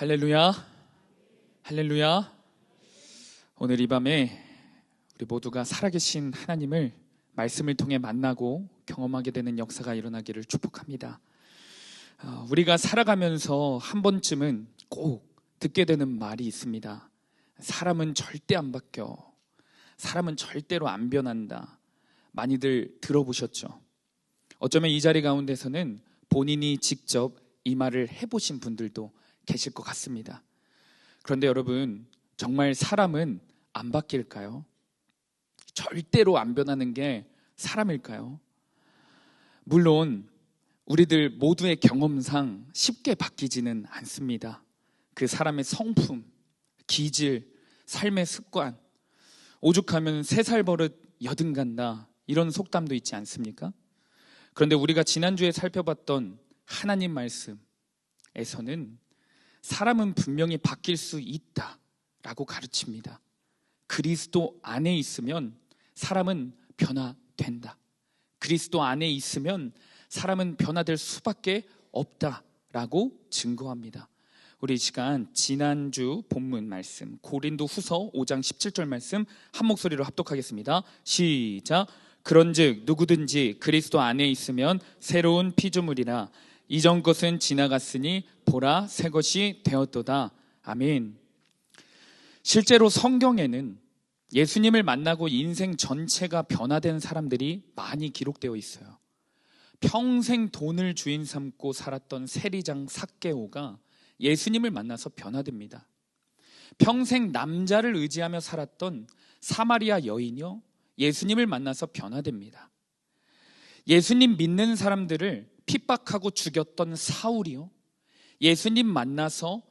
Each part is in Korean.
할렐루야, 할렐루야. 오늘 이 밤에 우리 모두가 살아계신 하나님을 말씀을 통해 만나고 경험하게 되는 역사가 일어나기를 축복합니다. 우리가 살아가면서 한 번쯤은 꼭 듣게 되는 말이 있습니다. 사람은 절대 안 바뀌어. 사람은 절대로 안 변한다. 많이들 들어보셨죠? 어쩌면 이 자리 가운데서는 본인이 직접 이 말을 해보신 분들도 계실 것 같습니다. 그런데 여러분, 정말 사람은 안 바뀔까요? 절대로 안 변하는 게 사람일까요? 물론 우리들 모두의 경험상 쉽게 바뀌지는 않습니다. 그 사람의 성품, 기질, 삶의 습관, 오죽하면 3살 버릇 여든 간다, 이런 속담도 있지 않습니까? 그런데 우리가 지난주에 살펴봤던 하나님 말씀에서는 사람은 분명히 바뀔 수 있다라고 가르칩니다. 그리스도 안에 있으면 사람은 변화된다. 그리스도 안에 있으면 사람은 변화될 수밖에 없다라고 증거합니다. 우리 이 시간 지난주 본문 말씀 고린도후서 5장 17절 말씀 한 목소리로 합독하겠습니다. 시작. 그런즉 누구든지 그리스도 안에 있으면 새로운 피조물이라 이전 것은 지나갔으니 보라 새 것이 되었도다. 아멘. 실제로 성경에는 예수님을 만나고 인생 전체가 변화된 사람들이 많이 기록되어 있어요. 평생 돈을 주인 삼고 살았던 세리장 삭개오가 예수님을 만나서 변화됩니다. 평생 남자를 의지하며 살았던 사마리아 여인이요, 예수님을 만나서 변화됩니다. 예수님 믿는 사람들을 핍박하고 죽였던 사울이요, 예수님 만나서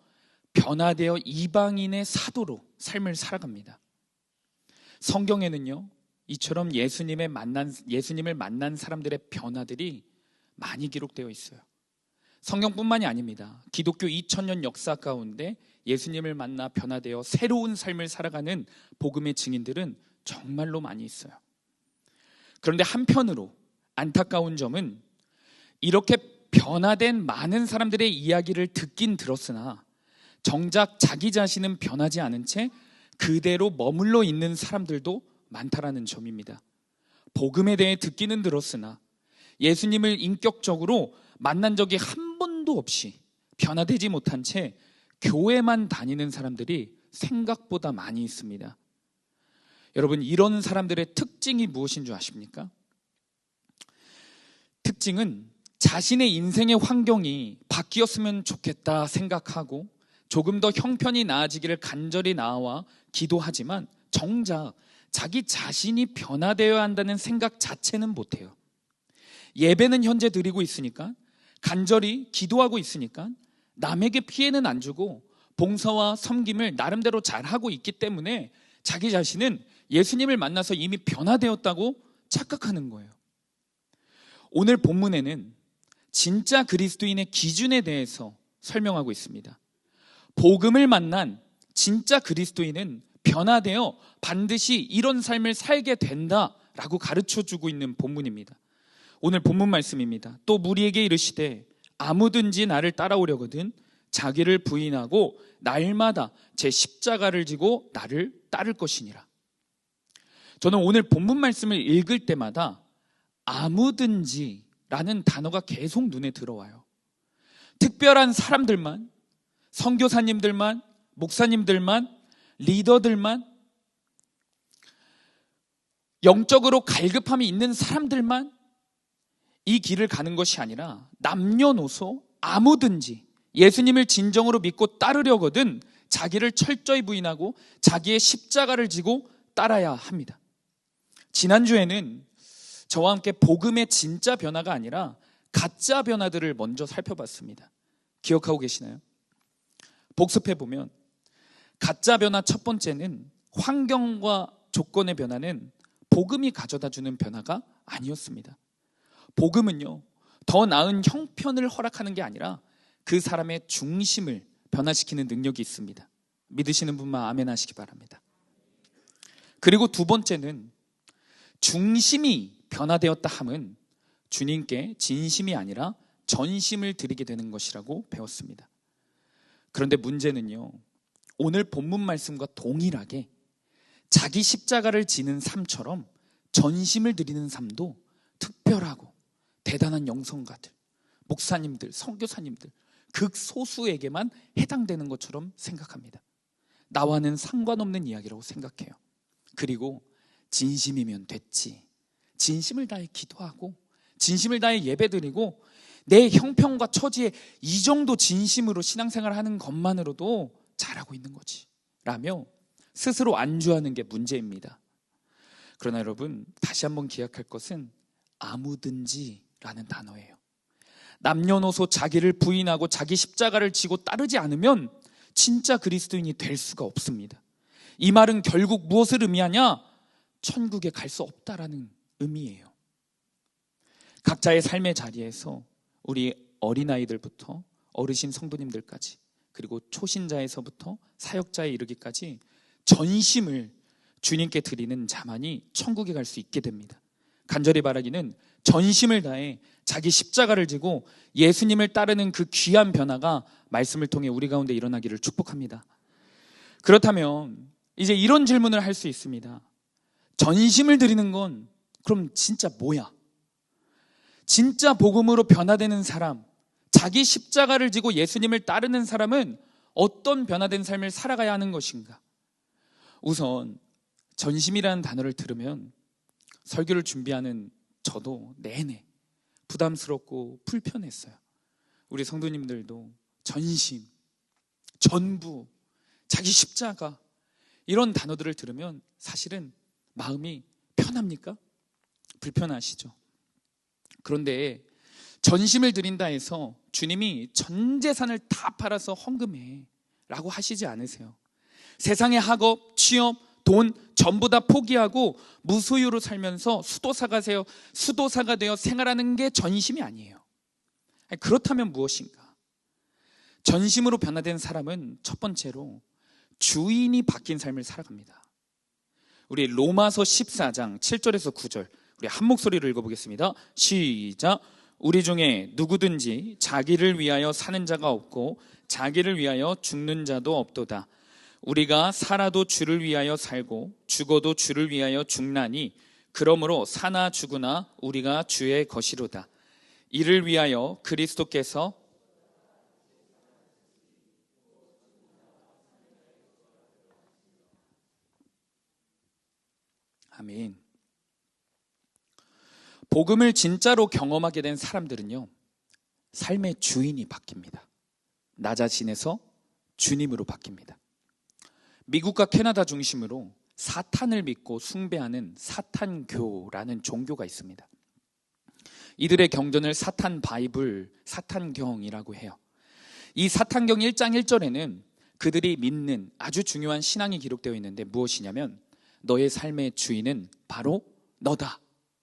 변화되어 이방인의 사도로 삶을 살아갑니다. 성경에는요, 이처럼 예수님을 만난 사람들의 변화들이 많이 기록되어 있어요. 성경뿐만이 아닙니다. 기독교 2000년 역사 가운데 예수님을 만나 변화되어 새로운 삶을 살아가는 복음의 증인들은 정말로 많이 있어요. 그런데 한편으로 안타까운 점은 이렇게 변화된 많은 사람들의 이야기를 듣긴 들었으나 정작 자기 자신은 변하지 않은 채 그대로 머물러 있는 사람들도 많다라는 점입니다. 복음에 대해 듣기는 들었으나 예수님을 인격적으로 만난 적이 한 번도 없이 변화되지 못한 채 교회만 다니는 사람들이 생각보다 많이 있습니다. 여러분, 이런 사람들의 특징이 무엇인 줄 아십니까? 특징은 자신의 인생의 환경이 바뀌었으면 좋겠다 생각하고 조금 더 형편이 나아지기를 간절히 나와 기도하지만 정작 자기 자신이 변화되어야 한다는 생각 자체는 못해요. 예배는 현재 드리고 있으니까, 간절히 기도하고 있으니까, 남에게 피해는 안 주고 봉사와 섬김을 나름대로 잘하고 있기 때문에 자기 자신은 예수님을 만나서 이미 변화되었다고 착각하는 거예요. 오늘 본문에는 진짜 그리스도인의 기준에 대해서 설명하고 있습니다. 복음을 만난 진짜 그리스도인은 변화되어 반드시 이런 삶을 살게 된다라고 가르쳐주고 있는 본문입니다. 오늘 본문 말씀입니다. 또 무리에게 이르시되 아무든지 나를 따라오려거든 자기를 부인하고 날마다 제 십자가를 지고 나를 따를 것이니라. 저는 오늘 본문 말씀을 읽을 때마다 아무든지 라는 단어가 계속 눈에 들어와요. 특별한 사람들만, 선교사님들만, 목사님들만, 리더들만, 영적으로 갈급함이 있는 사람들만 이 길을 가는 것이 아니라 남녀노소 아무든지 예수님을 진정으로 믿고 따르려거든 자기를 철저히 부인하고 자기의 십자가를 지고 따라야 합니다. 지난주에는 저와 함께 복음의 진짜 변화가 아니라 가짜 변화들을 먼저 살펴봤습니다. 기억하고 계시나요? 복습해보면 가짜 변화 첫 번째는 환경과 조건의 변화는 복음이 가져다주는 변화가 아니었습니다. 복음은요, 더 나은 형편을 허락하는 게 아니라 그 사람의 중심을 변화시키는 능력이 있습니다. 믿으시는 분만 아멘 하시기 바랍니다. 그리고 두 번째는 중심이 변화되었다 함은 주님께 진심이 아니라 전심을 드리게 되는 것이라고 배웠습니다. 그런데 문제는요, 오늘 본문 말씀과 동일하게 자기 십자가를 지는 삶처럼 전심을 드리는 삶도 특별하고 대단한 영성가들, 목사님들, 선교사님들 극소수에게만 해당되는 것처럼 생각합니다. 나와는 상관없는 이야기라고 생각해요. 그리고 진심이면 됐지, 진심을 다해 기도하고 진심을 다해 예배드리고 내 형편과 처지에 이 정도 진심으로 신앙생활하는 것만으로도 잘하고 있는 거지 라며 스스로 안주하는 게 문제입니다. 그러나 여러분, 다시 한번 기억할 것은 아무든지 라는 단어예요. 남녀노소 자기를 부인하고 자기 십자가를 지고 따르지 않으면 진짜 그리스도인이 될 수가 없습니다. 이 말은 결국 무엇을 의미하냐? 천국에 갈 수 없다라는 의미예요. 각자의 삶의 자리에서 우리 어린아이들부터 어르신 성도님들까지, 그리고 초신자에서부터 사역자에 이르기까지 전심을 주님께 드리는 자만이 천국에 갈 수 있게 됩니다. 간절히 바라기는 전심을 다해 자기 십자가를 지고 예수님을 따르는 그 귀한 변화가 말씀을 통해 우리 가운데 일어나기를 축복합니다. 그렇다면 이제 이런 질문을 할 수 있습니다. 전심을 드리는 건 그럼 진짜 뭐야? 진짜 복음으로 변화되는 사람, 자기 십자가를 지고 예수님을 따르는 사람은 어떤 변화된 삶을 살아가야 하는 것인가? 우선 전심이라는 단어를 들으면 설교를 준비하는 저도 내내 부담스럽고 불편했어요. 우리 성도님들도 전심, 전부, 자기 십자가 이런 단어들을 들으면 사실은 마음이 편합니까? 불편하시죠? 그런데 전심을 드린다 해서 주님이 전 재산을 다 팔아서 헌금해 라고 하시지 않으세요. 세상의 학업, 취업, 돈 전부 다 포기하고 무소유로 살면서 수도사가 되어 생활하는 게 전심이 아니에요. 그렇다면 무엇인가? 전심으로 변화된 사람은 첫 번째로 주인이 바뀐 삶을 살아갑니다. 우리 로마서 14장 7절에서 9절 우리 한 목소리로 읽어보겠습니다. 시작. 우리 중에 누구든지 자기를 위하여 사는 자가 없고 자기를 위하여 죽는 자도 없도다. 우리가 살아도 주를 위하여 살고 죽어도 주를 위하여 죽나니 그러므로 사나 죽으나 우리가 주의 것이로다. 이를 위하여 그리스도께서 아멘. 복음을 진짜로 경험하게 된 사람들은요, 삶의 주인이 바뀝니다. 나 자신에서 주님으로 바뀝니다. 미국과 캐나다 중심으로 사탄을 믿고 숭배하는 사탄교라는 종교가 있습니다. 이들의 경전을 사탄 바이블, 사탄경이라고 해요. 이 사탄경 1장 1절에는 그들이 믿는 아주 중요한 신앙이 기록되어 있는데 무엇이냐면 너의 삶의 주인은 바로 너다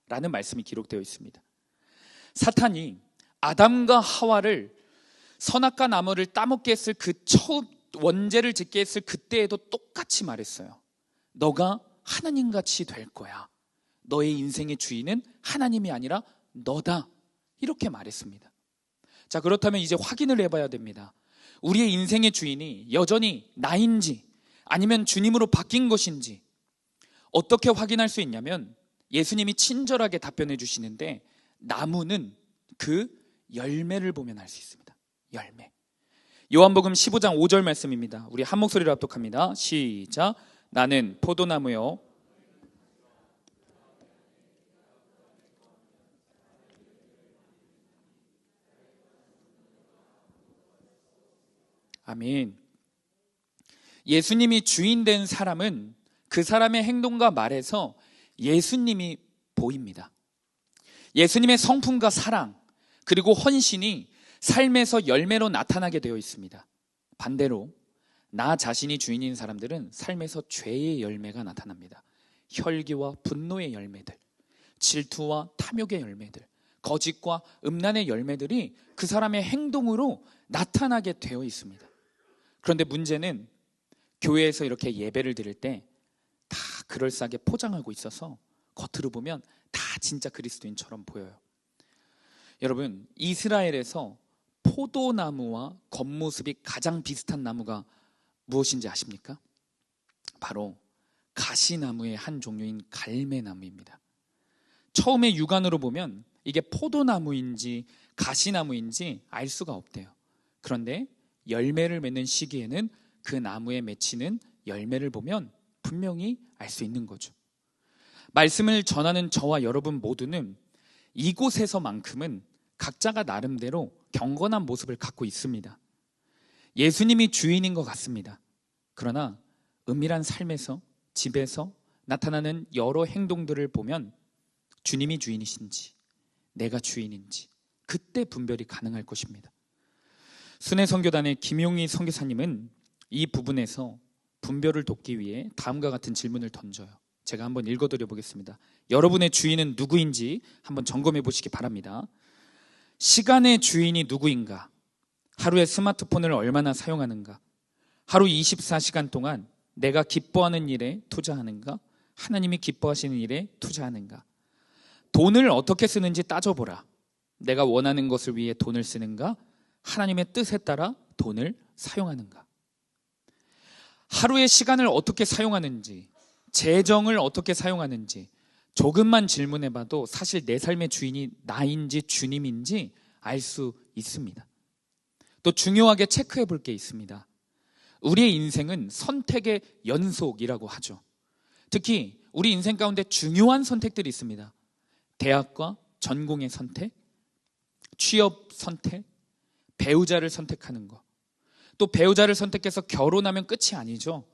라는 말씀이 기록되어 있습니다. 사탄이 아담과 하와를 선악과 나무를 따먹게 했을 그 첫 원죄를 짓게 했을 그때에도 똑같이 말했어요. 너가 하나님같이 될 거야. 너의 인생의 주인은 하나님이 아니라 너다. 이렇게 말했습니다. 자, 그렇다면 이제 확인을 해봐야 됩니다. 우리의 인생의 주인이 여전히 나인지 아니면 주님으로 바뀐 것인지 어떻게 확인할 수 있냐면 예수님이 친절하게 답변해 주시는데 나무는 그 열매를 보면 알 수 있습니다. 열매. 요한복음 15장 5절 말씀입니다. 우리 한 목소리로 합독합니다. 시작. 나는 포도나무요 아멘. 예수님이 주인 된 사람은 그 사람의 행동과 말에서 예수님이 보입니다. 예수님의 성품과 사랑 그리고 헌신이 삶에서 열매로 나타나게 되어 있습니다. 반대로 나 자신이 주인인 사람들은 삶에서 죄의 열매가 나타납니다. 혈기와 분노의 열매들, 질투와 탐욕의 열매들, 거짓과 음란의 열매들이 그 사람의 행동으로 나타나게 되어 있습니다. 그런데 문제는 교회에서 이렇게 예배를 드릴 때 다 그럴싸하게 포장하고 있어서 겉으로 보면 다 진짜 그리스도인처럼 보여요. 여러분, 이스라엘에서 포도나무와 겉모습이 가장 비슷한 나무가 무엇인지 아십니까? 바로 가시나무의 한 종류인 갈매나무입니다. 처음에 육안으로 보면 이게 포도나무인지 가시나무인지 알 수가 없대요. 그런데 열매를 맺는 시기에는 그 나무에 맺히는 열매를 보면 분명히 알 수 있는 거죠. 말씀을 전하는 저와 여러분 모두는 이곳에서만큼은 각자가 나름대로 경건한 모습을 갖고 있습니다. 예수님이 주인인 것 같습니다. 그러나 은밀한 삶에서, 집에서 나타나는 여러 행동들을 보면 주님이 주인이신지 내가 주인인지 그때 분별이 가능할 것입니다. 순회선교단의 김용희 선교사님은 이 부분에서 분별을 돕기 위해 다음과 같은 질문을 던져요. 제가 한번 읽어드려 보겠습니다. 여러분의 주인은 누구인지 한번 점검해 보시기 바랍니다. 시간의 주인이 누구인가? 하루에 스마트폰을 얼마나 사용하는가? 하루 24시간 동안 내가 기뻐하는 일에 투자하는가? 하나님이 기뻐하시는 일에 투자하는가? 돈을 어떻게 쓰는지 따져보라. 내가 원하는 것을 위해 돈을 쓰는가? 하나님의 뜻에 따라 돈을 사용하는가? 하루의 시간을 어떻게 사용하는지, 재정을 어떻게 사용하는지 조금만 질문해봐도 사실 내 삶의 주인이 나인지 주님인지 알 수 있습니다. 또 중요하게 체크해 볼 게 있습니다. 우리의 인생은 선택의 연속이라고 하죠. 특히 우리 인생 가운데 중요한 선택들이 있습니다. 대학과 전공의 선택, 취업 선택, 배우자를 선택하는 것. 또 배우자를 선택해서 결혼하면 끝이 아니죠.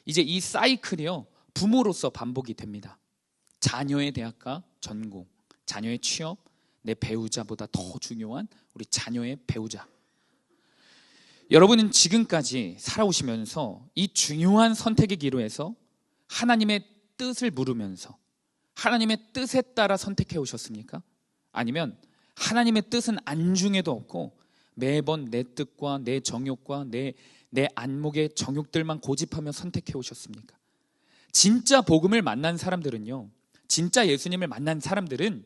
이제 이 사이클이요, 부모로서 반복이 됩니다. 자녀의 대학과 전공, 자녀의 취업, 내 배우자보다 더 중요한 우리 자녀의 배우자. 여러분은 지금까지 살아오시면서 이 중요한 선택의 기로에서 하나님의 뜻을 물으면서 하나님의 뜻에 따라 선택해 오셨습니까? 아니면 하나님의 뜻은 안중에도 없고 매번 내 뜻과 내 정욕과 내 안목의 정욕들만 고집하며 선택해 오셨습니까? 진짜 복음을 만난 사람들은요, 진짜 예수님을 만난 사람들은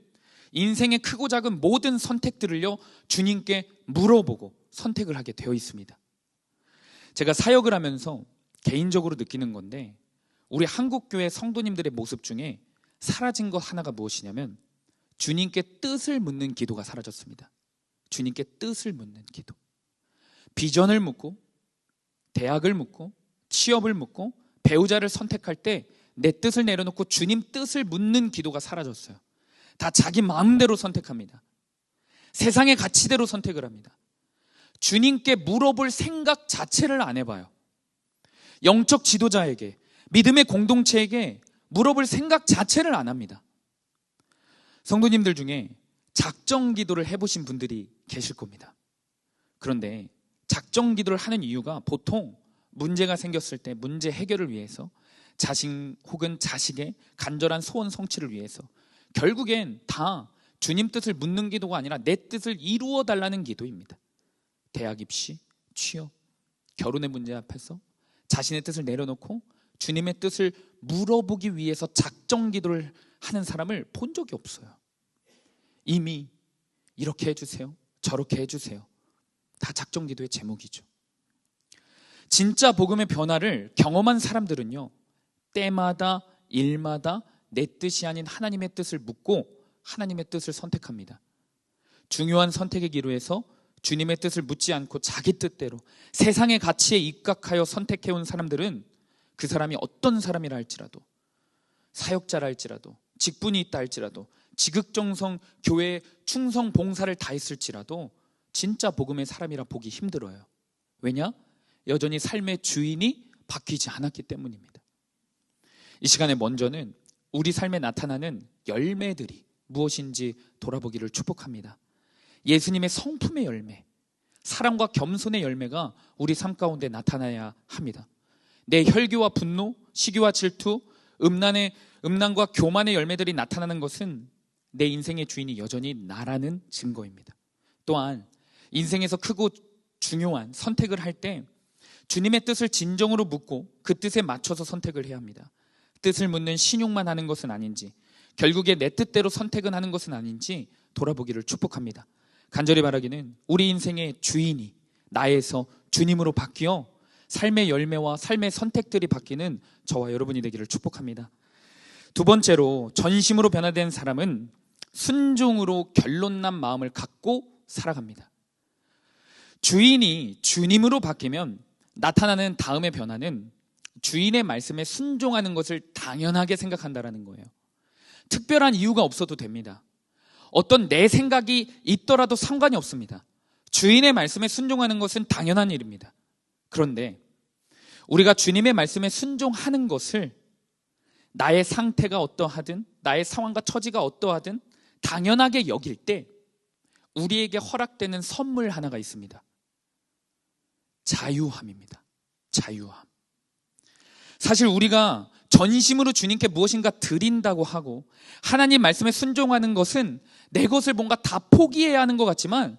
인생의 크고 작은 모든 선택들을요 주님께 물어보고 선택을 하게 되어 있습니다. 제가 사역을 하면서 개인적으로 느끼는 건데, 우리 한국교회 성도님들의 모습 중에 사라진 것 하나가 무엇이냐면 주님께 뜻을 묻는 기도가 사라졌습니다. 주님께 뜻을 묻는 기도. 비전을 묻고 대학을 묻고 취업을 묻고 배우자를 선택할 때 내 뜻을 내려놓고 주님 뜻을 묻는 기도가 사라졌어요. 다 자기 마음대로 선택합니다. 세상의 가치대로 선택을 합니다. 주님께 물어볼 생각 자체를 안 해봐요. 영적 지도자에게, 믿음의 공동체에게 물어볼 생각 자체를 안 합니다. 성도님들 중에 작정 기도를 해보신 분들이 계실 겁니다. 그런데 작정 기도를 하는 이유가 보통 문제가 생겼을 때 문제 해결을 위해서, 자신 혹은 자식의 간절한 소원 성취를 위해서, 결국엔 다 주님 뜻을 묻는 기도가 아니라 내 뜻을 이루어 달라는 기도입니다. 대학 입시, 취업, 결혼의 문제 앞에서 자신의 뜻을 내려놓고 주님의 뜻을 물어보기 위해서 작정 기도를 하는 사람을 본 적이 없어요. 이미 이렇게 해주세요, 저렇게 해주세요. 다 작정 기도의 제목이죠. 진짜 복음의 변화를 경험한 사람들은요, 때마다 일마다 내 뜻이 아닌 하나님의 뜻을 묻고 하나님의 뜻을 선택합니다. 중요한 선택의 기로에서 주님의 뜻을 묻지 않고 자기 뜻대로 세상의 가치에 입각하여 선택해온 사람들은 그 사람이 어떤 사람이라 할지라도, 사역자라 할지라도, 직분이 있다 할지라도, 지극정성 교회에 충성 봉사를 다했을지라도 진짜 복음의 사람이라 보기 힘들어요. 왜냐? 여전히 삶의 주인이 바뀌지 않았기 때문입니다. 이 시간에 먼저는 우리 삶에 나타나는 열매들이 무엇인지 돌아보기를 축복합니다. 예수님의 성품의 열매, 사랑과 겸손의 열매가 우리 삶 가운데 나타나야 합니다. 내 혈기와 분노, 시기와 질투, 음란과 교만의 열매들이 나타나는 것은 내 인생의 주인이 여전히 나라는 증거입니다. 또한 인생에서 크고 중요한 선택을 할 때 주님의 뜻을 진정으로 묻고 그 뜻에 맞춰서 선택을 해야 합니다. 뜻을 묻는 신용만 하는 것은 아닌지, 결국에 내 뜻대로 선택은 하는 것은 아닌지 돌아보기를 축복합니다. 간절히 바라기는 우리 인생의 주인이 나에서 주님으로 바뀌어 삶의 열매와 삶의 선택들이 바뀌는 저와 여러분이 되기를 축복합니다. 두 번째로, 전심으로 변화된 사람은 순종으로 결론난 마음을 갖고 살아갑니다. 주인이 주님으로 바뀌면 나타나는 다음의 변화는 주인의 말씀에 순종하는 것을 당연하게 생각한다는 거예요. 특별한 이유가 없어도 됩니다. 어떤 내 생각이 있더라도 상관이 없습니다. 주인의 말씀에 순종하는 것은 당연한 일입니다. 그런데 우리가 주님의 말씀에 순종하는 것을 나의 상태가 어떠하든 나의 상황과 처지가 어떠하든 당연하게 여길 때 우리에게 허락되는 선물 하나가 있습니다. 자유함입니다. 자유함. 사실 우리가 전심으로 주님께 무엇인가 드린다고 하고 하나님 말씀에 순종하는 것은 내 것을 뭔가 다 포기해야 하는 것 같지만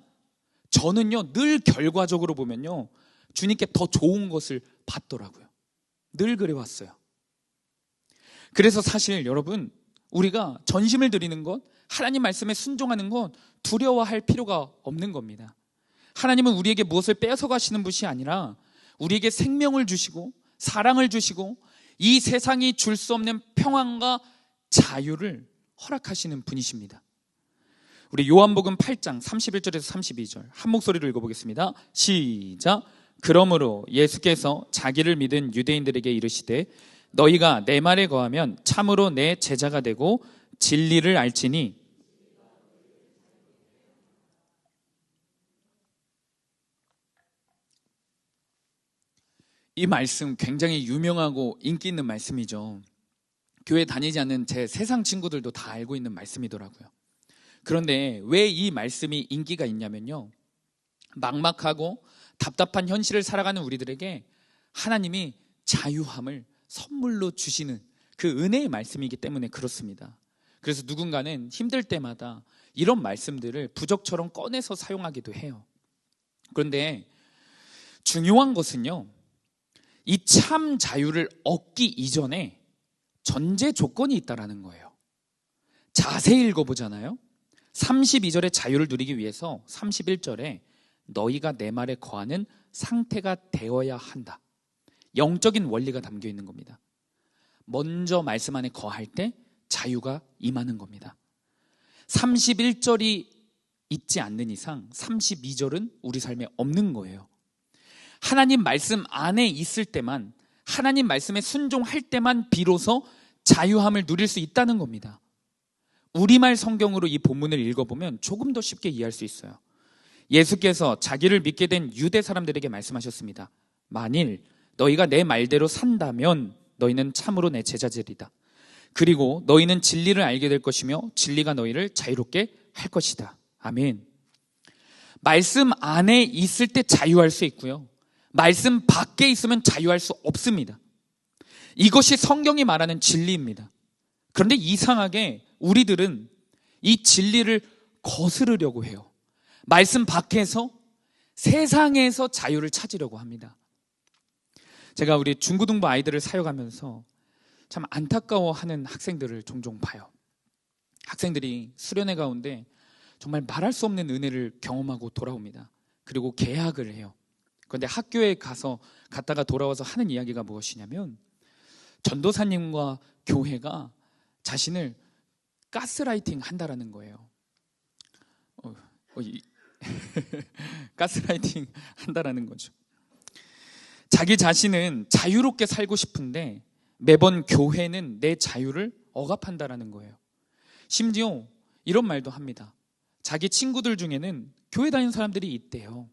저는요, 늘 결과적으로 보면요, 주님께 더 좋은 것을 받더라고요. 늘 그래왔어요. 그래서 사실 여러분, 우리가 전심을 드리는 것, 하나님 말씀에 순종하는 것 두려워할 필요가 없는 겁니다. 하나님은 우리에게 무엇을 뺏어가시는 분이 아니라 우리에게 생명을 주시고 사랑을 주시고 이 세상이 줄 수 없는 평안과 자유를 허락하시는 분이십니다. 우리 요한복음 8장 31절에서 32절 한 목소리로 읽어보겠습니다. 시작. 그러므로 예수께서 자기를 믿은 유대인들에게 이르시되 너희가 내 말에 거하면 참으로 내 제자가 되고 진리를 알지니 이 말씀 굉장히 유명하고 인기 있는 말씀이죠. 교회 다니지 않는 제 세상 친구들도 다 알고 있는 말씀이더라고요. 그런데 왜 이 말씀이 인기가 있냐면요, 막막하고 답답한 현실을 살아가는 우리들에게 하나님이 자유함을 선물로 주시는 그 은혜의 말씀이기 때문에 그렇습니다. 그래서 누군가는 힘들 때마다 이런 말씀들을 부적처럼 꺼내서 사용하기도 해요. 그런데 중요한 것은요, 이 참 자유를 얻기 이전에 전제 조건이 있다라는 거예요. 자세히 읽어보잖아요. 32절의 자유를 누리기 위해서 31절에 너희가 내 말에 거하는 상태가 되어야 한다. 영적인 원리가 담겨 있는 겁니다. 먼저 말씀 안에 거할 때 자유가 임하는 겁니다. 31절이 있지 않는 이상 32절은 우리 삶에 없는 거예요. 하나님 말씀 안에 있을 때만, 하나님 말씀에 순종할 때만 비로소 자유함을 누릴 수 있다는 겁니다. 우리말 성경으로 이 본문을 읽어보면 조금 더 쉽게 이해할 수 있어요. 예수께서 자기를 믿게 된 유대 사람들에게 말씀하셨습니다. 만일 너희가 내 말대로 산다면 너희는 참으로 내 제자들이다. 그리고 너희는 진리를 알게 될 것이며 진리가 너희를 자유롭게 할 것이다. 아멘. 말씀 안에 있을 때 자유할 수 있고요, 말씀 밖에 있으면 자유할 수 없습니다. 이것이 성경이 말하는 진리입니다. 그런데 이상하게 우리들은 이 진리를 거스르려고 해요. 말씀 밖에서, 세상에서 자유를 찾으려고 합니다. 제가 우리 중고등부 아이들을 사역하면서 참 안타까워하는 학생들을 종종 봐요. 학생들이 수련회 가운데 정말 말할 수 없는 은혜를 경험하고 돌아옵니다. 그리고 개학을 해요. 그런데 학교에 갔다가 돌아와서 하는 이야기가 무엇이냐면 전도사님과 교회가 자신을 가스라이팅 한다라는 거예요. 가스라이팅 한다라는 거죠. 자기 자신은 자유롭게 살고 싶은데 매번 교회는 내 자유를 억압한다라는 거예요. 심지어 이런 말도 합니다. 자기 친구들 중에는 교회 다니는 사람들이 있대요.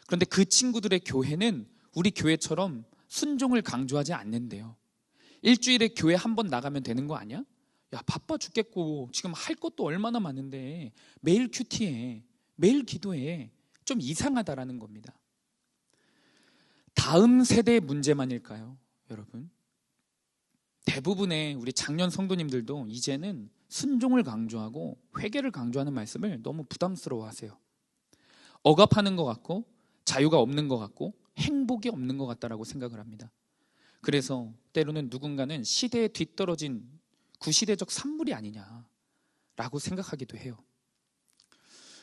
그런데 그 친구들의 교회는 우리 교회처럼 순종을 강조하지 않는데요. 일주일에 교회 한 번 나가면 되는 거 아니야? 야, 바빠 죽겠고 지금 할 것도 얼마나 많은데 매일 큐티해, 매일 기도해. 좀 이상하다라는 겁니다. 다음 세대의 문제만일까요, 여러분? 대부분의 우리 장년 성도님들도 이제는 순종을 강조하고 회개를 강조하는 말씀을 너무 부담스러워하세요. 억압하는 것 같고 자유가 없는 것 같고 행복이 없는 것 같다라고 생각을 합니다. 그래서 때로는 누군가는 시대에 뒤떨어진 구시대적 산물이 아니냐라고 생각하기도 해요.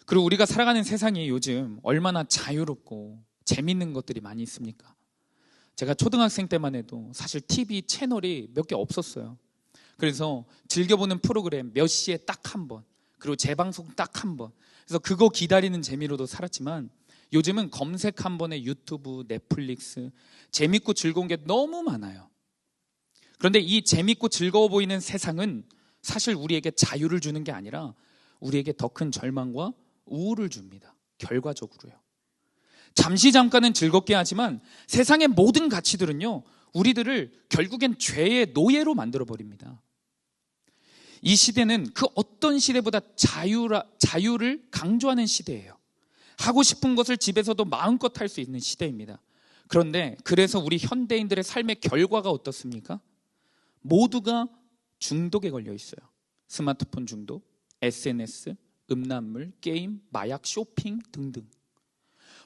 그리고 우리가 살아가는 세상이 요즘 얼마나 자유롭고 재밌는 것들이 많이 있습니까? 제가 초등학생 때만 해도 사실 TV 채널이 몇 개 없었어요. 그래서 즐겨보는 프로그램 몇 시에 딱 한 번, 그리고 재방송 딱 한 번, 그래서 그거 기다리는 재미로도 살았지만 요즘은 검색 한 번에 유튜브, 넷플릭스, 재밌고 즐거운 게 너무 많아요. 그런데 이 재밌고 즐거워 보이는 세상은 사실 우리에게 자유를 주는 게 아니라 우리에게 더 큰 절망과 우울을 줍니다. 결과적으로요. 잠시 잠깐은 즐겁게 하지만 세상의 모든 가치들은요, 우리들을 결국엔 죄의 노예로 만들어버립니다. 이 시대는 그 어떤 시대보다 자유를 강조하는 시대예요. 하고 싶은 것을 집에서도 마음껏 할 수 있는 시대입니다. 그런데 그래서 우리 현대인들의 삶의 결과가 어떻습니까? 모두가 중독에 걸려 있어요. 스마트폰 중독, SNS, 음란물, 게임, 마약, 쇼핑 등등.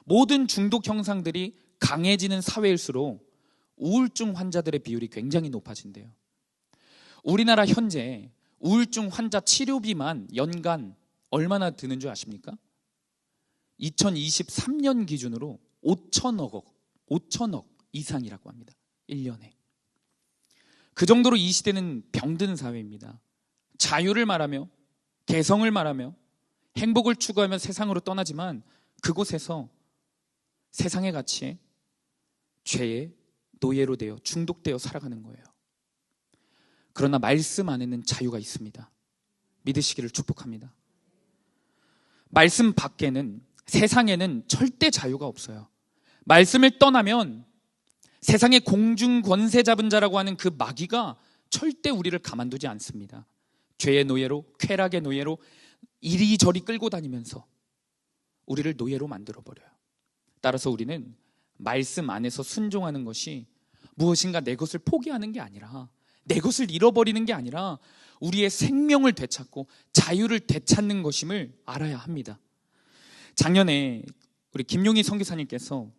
모든 중독 형상들이 강해지는 사회일수록 우울증 환자들의 비율이 굉장히 높아진대요. 우리나라 현재 우울증 환자 치료비만 연간 얼마나 드는 줄 아십니까? 2023년 기준으로 5천억 이상이라고 합니다. 1년에. 그 정도로 이 시대는 병든 사회입니다. 자유를 말하며 개성을 말하며 행복을 추구하며 세상으로 떠나지만 그곳에서 세상의 가치에 죄의 노예로 되어 중독되어 살아가는 거예요. 그러나 말씀 안에는 자유가 있습니다. 믿으시기를 축복합니다. 말씀 밖에는, 세상에는 절대 자유가 없어요. 말씀을 떠나면 세상의 공중 권세 잡은 자라고 하는 그 마귀가 절대 우리를 가만두지 않습니다. 죄의 노예로, 쾌락의 노예로 이리저리 끌고 다니면서 우리를 노예로 만들어버려요. 따라서 우리는 말씀 안에서 순종하는 것이 무엇인가 내 것을 포기하는 게 아니라, 내 것을 잃어버리는 게 아니라 우리의 생명을 되찾고 자유를 되찾는 것임을 알아야 합니다. 작년에 우리 김용희 선교사님께서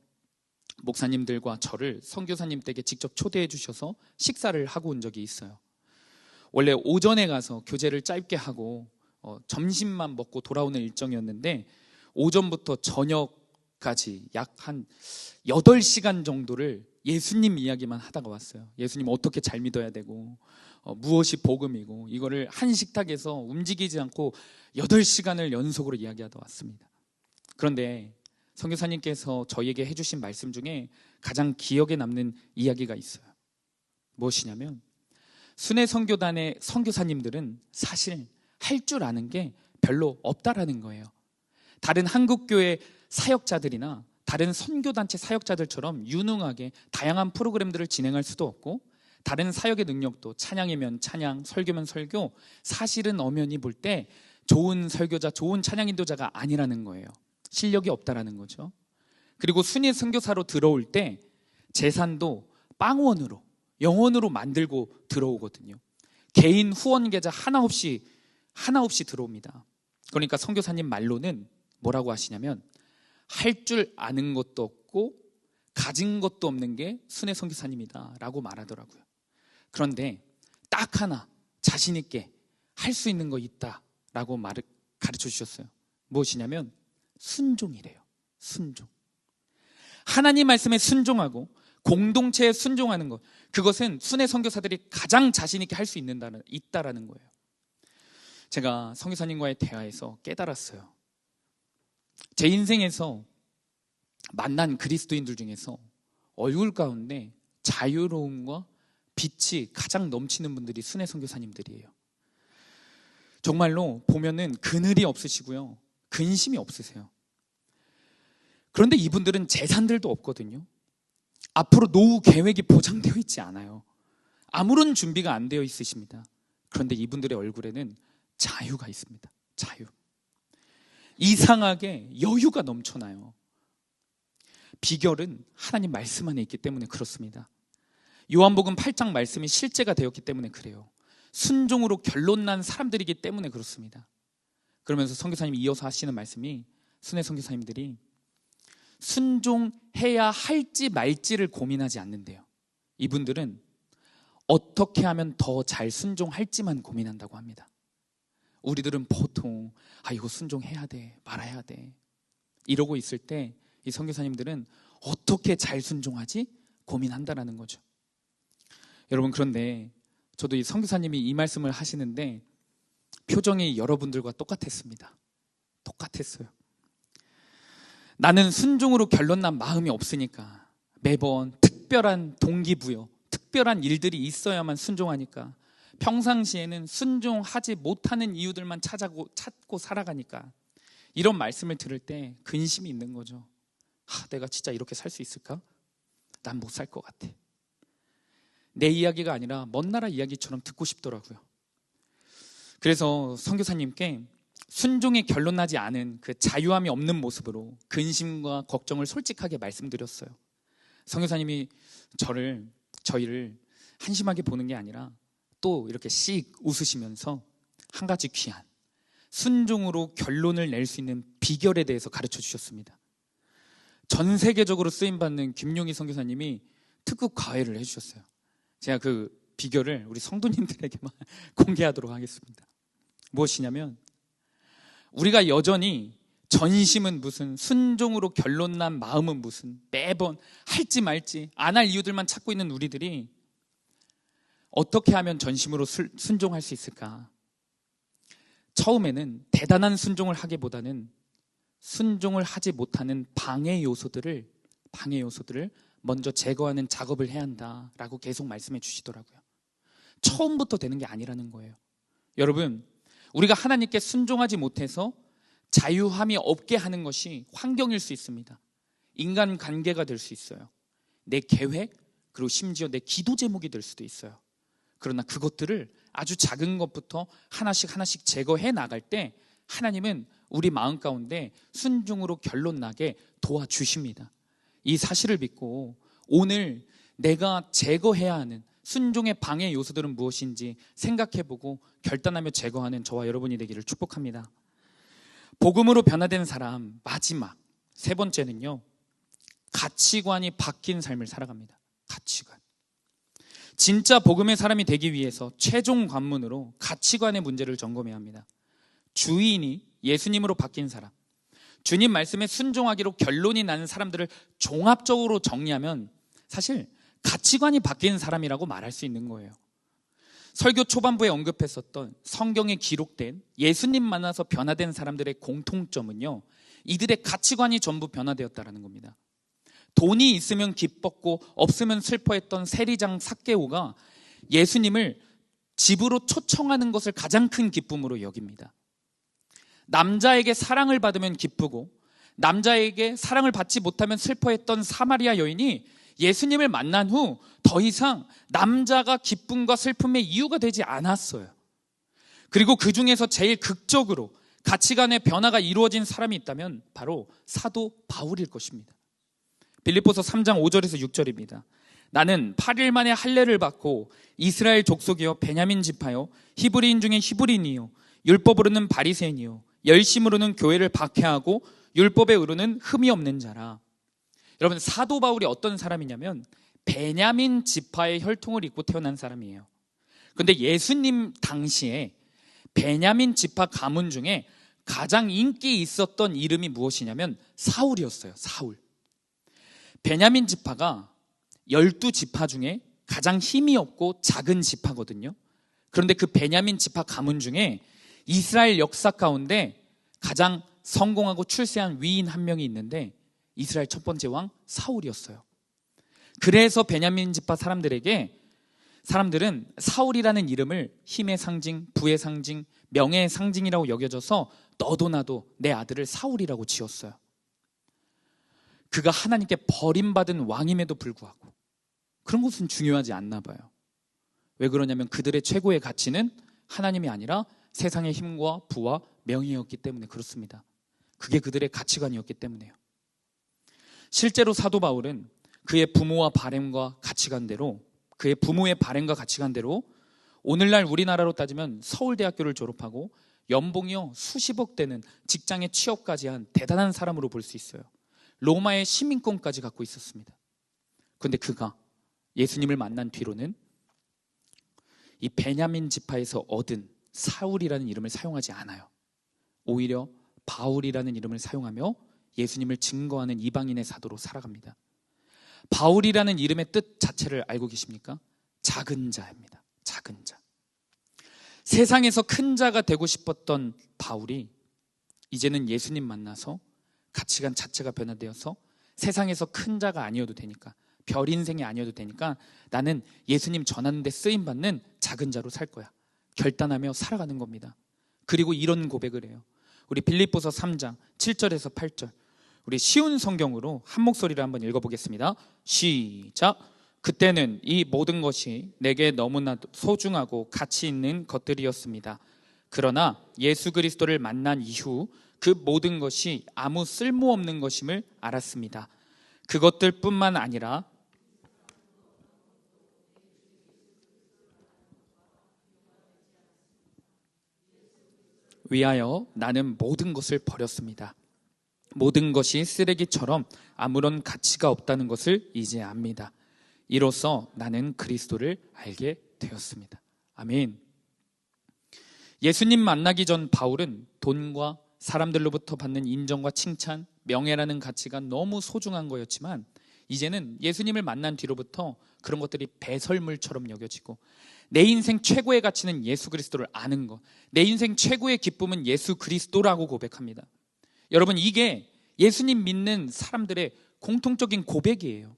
목사님들과 저를 선교사님 댁에 직접 초대해 주셔서 식사를 하고 온 적이 있어요. 원래 오전에 가서 교제를 짧게 하고 점심만 먹고 돌아오는 일정이었는데 오전부터 저녁까지 약 한 8시간 정도를 예수님 이야기만 하다가 왔어요. 예수님 어떻게 잘 믿어야 되고 무엇이 복음이고, 이거를 한 식탁에서 움직이지 않고 8시간을 연속으로 이야기하다 왔습니다. 그런데 선교사님께서 저희에게 해주신 말씀 중에 가장 기억에 남는 이야기가 있어요. 무엇이냐면, 순회 선교단의 선교사님들은 사실 할 줄 아는 게 별로 없다라는 거예요. 다른 한국교회 사역자들이나 다른 선교단체 사역자들처럼 유능하게 다양한 프로그램들을 진행할 수도 없고, 다른 사역의 능력도 찬양이면 찬양, 설교면 설교, 사실은 엄연히 볼 때 좋은 설교자, 좋은 찬양 인도자가 아니라는 거예요. 실력이 없다라는 거죠. 그리고 순위 선교사로 들어올 때 재산도 빵원으로, 영원으로 만들고 들어오거든요. 개인 후원 계좌 하나 없이 들어옵니다. 그러니까 선교사님 말로는 뭐라고 하시냐면, 할 줄 아는 것도 없고 가진 것도 없는 게 순회 선교사님이다 라고 말하더라고요. 그런데 딱 하나 자신 있게 할 수 있는 거 있다 라고 가르쳐 주셨어요. 무엇이냐면 순종이래요. 순종. 하나님 말씀에 순종하고 공동체에 순종하는 것, 그것은 순회 선교사들이 가장 자신 있게 할 수 있다라는 거예요. 제가 선교사님과의 대화에서 깨달았어요. 제 인생에서 만난 그리스도인들 중에서 얼굴 가운데 자유로움과 빛이 가장 넘치는 분들이 순회 선교사님들이에요. 정말로 보면은 그늘이 없으시고요, 근심이 없으세요. 그런데 이분들은 재산들도 없거든요. 앞으로 노후 계획이 보장되어 있지 않아요. 아무런 준비가 안 되어 있으십니다. 그런데 이분들의 얼굴에는 자유가 있습니다. 자유. 이상하게 여유가 넘쳐나요. 비결은 하나님 말씀 안에 있기 때문에 그렇습니다. 요한복음 8장 말씀이 실제가 되었기 때문에 그래요. 순종으로 결론 난 사람들이기 때문에 그렇습니다. 그러면서 선교사님이 이어서 하시는 말씀이, 순회 선교사님들이 순종해야 할지 말지를 고민하지 않는데요. 이분들은 어떻게 하면 더 잘 순종할지만 고민한다고 합니다. 우리들은 보통 이거 순종해야 돼, 말아야 돼 이러고 있을 때 이 선교사님들은 어떻게 잘 순종하지? 고민한다라는 거죠. 여러분, 그런데 저도 이 선교사님이 이 말씀을 하시는데 표정이 여러분들과 똑같았습니다. 똑같았어요. 나는 순종으로 결론난 마음이 없으니까 매번 특별한 동기부여, 특별한 일들이 있어야만 순종하니까 평상시에는 순종하지 못하는 이유들만 찾고 살아가니까 이런 말씀을 들을 때 근심이 있는 거죠. 내가 진짜 이렇게 살 수 있을까? 난 못 살 것 같아. 내 이야기가 아니라 먼 나라 이야기처럼 듣고 싶더라고요. 그래서 선교사님께 순종에 결론나지 않은 그 자유함이 없는 모습으로 근심과 걱정을 솔직하게 말씀드렸어요. 선교사님이 저희를 한심하게 보는 게 아니라 또 이렇게 씩 웃으시면서 한 가지 귀한 순종으로 결론을 낼 수 있는 비결에 대해서 가르쳐 주셨습니다. 전 세계적으로 쓰임받는 김용희 선교사님이 특급 과외를 해주셨어요. 제가 그 비결을 우리 성도님들에게만 공개하도록 하겠습니다. 무엇이냐면, 우리가 여전히 전심은 무슨, 순종으로 결론난 마음은 무슨, 매번 할지 말지 안 할 이유들만 찾고 있는 우리들이 어떻게 하면 전심으로 순종할 수 있을까? 처음에는 대단한 순종을 하기보다는 순종을 하지 못하는 방해 요소들을 먼저 제거하는 작업을 해야 한다라고 계속 말씀해 주시더라고요. 처음부터 되는 게 아니라는 거예요. 여러분, 우리가 하나님께 순종하지 못해서 자유함이 없게 하는 것이 환경일 수 있습니다. 인간 관계가 될 수 있어요. 내 계획, 그리고 심지어 내 기도 제목이 될 수도 있어요. 그러나 그것들을 아주 작은 것부터 하나씩 제거해 나갈 때 하나님은 우리 마음 가운데 순종으로 결론 나게 도와주십니다. 이 사실을 믿고 오늘 내가 제거해야 하는 순종의 방해 요소들은 무엇인지 생각해보고 결단하며 제거하는 저와 여러분이 되기를 축복합니다. 복음으로 변화된 사람, 마지막 세 번째는요, 가치관이 바뀐 삶을 살아갑니다. 가치관. 진짜 복음의 사람이 되기 위해서 최종 관문으로 가치관의 문제를 점검해야 합니다. 주인이 예수님으로 바뀐 사람, 주님 말씀에 순종하기로 결론이 나는 사람들을 종합적으로 정리하면 사실 가치관이 바뀐 사람이라고 말할 수 있는 거예요. 설교 초반부에 언급했었던 성경에 기록된 예수님 만나서 변화된 사람들의 공통점은요, 이들의 가치관이 전부 변화되었다는 겁니다. 돈이 있으면 기뻤고 없으면 슬퍼했던 세리장 삭개오가 예수님을 집으로 초청하는 것을 가장 큰 기쁨으로 여깁니다. 남자에게 사랑을 받으면 기쁘고 남자에게 사랑을 받지 못하면 슬퍼했던 사마리아 여인이 예수님을 만난 후 더 이상 남자가 기쁨과 슬픔의 이유가 되지 않았어요. 그리고 그 중에서 제일 극적으로 가치관의 변화가 이루어진 사람이 있다면 바로 사도 바울일 것입니다. 빌립보서 3장 5절에서 6절입니다. 나는 8일 만에 할례를 받고 이스라엘 족속이요 베냐민 지파요 히브리인 중에 히브리인이요 율법으로는 바리새인이요 열심으로는 교회를 박해하고 율법에 의로는 흠이 없는 자라. 여러분, 사도 바울이 어떤 사람이냐면 베냐민 지파의 혈통을 입고 태어난 사람이에요. 그런데 예수님 당시에 베냐민 지파 가문 중에 가장 인기 있었던 이름이 무엇이냐면 사울이었어요. 사울. 베냐민 지파가 12지파 중에 가장 힘이 없고 작은 지파거든요. 그런데 그 베냐민 지파 가문 중에 이스라엘 역사 가운데 가장 성공하고 출세한 위인 한 명이 있는데 이스라엘 첫 번째 왕 사울이었어요. 그래서 베냐민 지파 사람들은 사울이라는 이름을 힘의 상징, 부의 상징, 명예의 상징이라고 여겨져서 너도 나도 내 아들을 사울이라고 지었어요. 그가 하나님께 버림받은 왕임에도 불구하고 그런 것은 중요하지 않나 봐요. 왜 그러냐면 그들의 최고의 가치는 하나님이 아니라 세상의 힘과 부와 명예였기 때문에 그렇습니다. 그게 그들의 가치관이었기 때문에요. 실제로 사도 바울은 그의 부모와 바램과 가치관대로, 그의 부모의 바램과 가치관대로 오늘날 우리나라로 따지면 서울대학교를 졸업하고 연봉이요 수십억 되는 직장에 취업까지 한 대단한 사람으로 볼 수 있어요. 로마의 시민권까지 갖고 있었습니다. 그런데 그가 예수님을 만난 뒤로는 이 베냐민 지파에서 얻은 사울이라는 이름을 사용하지 않아요. 오히려 바울이라는 이름을 사용하며 예수님을 증거하는 이방인의 사도로 살아갑니다. 바울이라는 이름의 뜻 자체를 알고 계십니까? 작은 자입니다. 작은 자. 세상에서 큰 자가 되고 싶었던 바울이 이제는 예수님 만나서 가치관 자체가 변화되어서 세상에서 큰 자가 아니어도 되니까, 별 인생이 아니어도 되니까 나는 예수님 전하는 데 쓰임받는 작은 자로 살 거야. 결단하며 살아가는 겁니다. 그리고 이런 고백을 해요. 우리 빌립보서 3장 7절에서 8절, 우리 쉬운 성경으로 한 목소리로 한번 읽어보겠습니다. 시작. 그때는 이 모든 것이 내게 너무나 소중하고 가치 있는 것들이었습니다. 그러나 예수 그리스도를 만난 이후 그 모든 것이 아무 쓸모없는 것임을 알았습니다. 그것들뿐만 아니라 위하여 나는 모든 것을 버렸습니다. 모든 것이 쓰레기처럼 아무런 가치가 없다는 것을 이제 압니다. 이로써 나는 그리스도를 알게 되었습니다. 아멘. 예수님 만나기 전 바울은 돈과 사람들로부터 받는 인정과 칭찬, 명예라는 가치가 너무 소중한 거였지만 이제는 예수님을 만난 뒤로부터 그런 것들이 배설물처럼 여겨지고 내 인생 최고의 가치는 예수 그리스도를 아는 것, 내 인생 최고의 기쁨은 예수 그리스도라고 고백합니다. 여러분, 이게 예수님 믿는 사람들의 공통적인 고백이에요.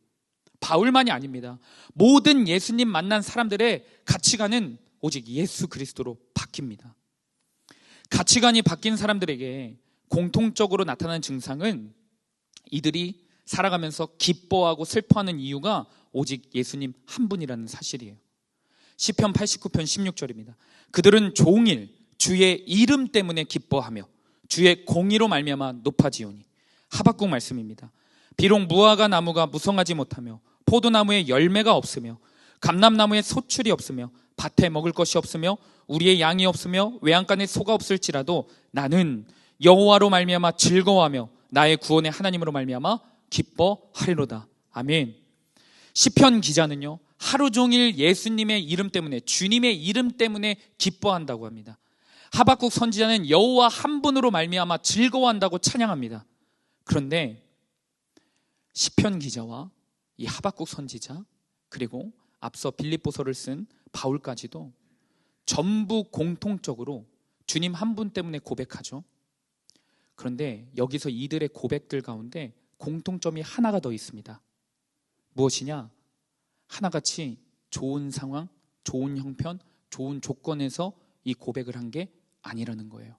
바울만이 아닙니다. 모든 예수님 만난 사람들의 가치관은 오직 예수 그리스도로 바뀝니다. 가치관이 바뀐 사람들에게 공통적으로 나타나는 증상은 이들이 살아가면서 기뻐하고 슬퍼하는 이유가 오직 예수님 한 분이라는 사실이에요. 시편 89편 16절입니다. 그들은 종일 주의 이름 때문에 기뻐하며 주의 공의로 말미암아 높아지오니. 하박국 말씀입니다. 비록 무화과 나무가 무성하지 못하며 포도나무에 열매가 없으며 감람나무에 소출이 없으며 밭에 먹을 것이 없으며 우리의 양이 없으며 외양간에 소가 없을지라도 나는 여호와로 말미암아 즐거워하며 나의 구원의 하나님으로 말미암아 기뻐하리로다. 아멘. 시편 기자는요, 하루 종일 예수님의 이름 때문에, 주님의 이름 때문에 기뻐한다고 합니다. 하박국 선지자는 여호와 한 분으로 말미암아 즐거워한다고 찬양합니다. 그런데 시편 기자와 이 하박국 선지자, 그리고 앞서 빌립보서를 쓴 바울까지도 전부 공통적으로 주님 한 분 때문에 고백하죠. 그런데 여기서 이들의 고백들 가운데 공통점이 하나가 더 있습니다. 무엇이냐? 하나같이 좋은 상황, 좋은 형편, 좋은 조건에서 이 고백을 한 게 아니라는 거예요.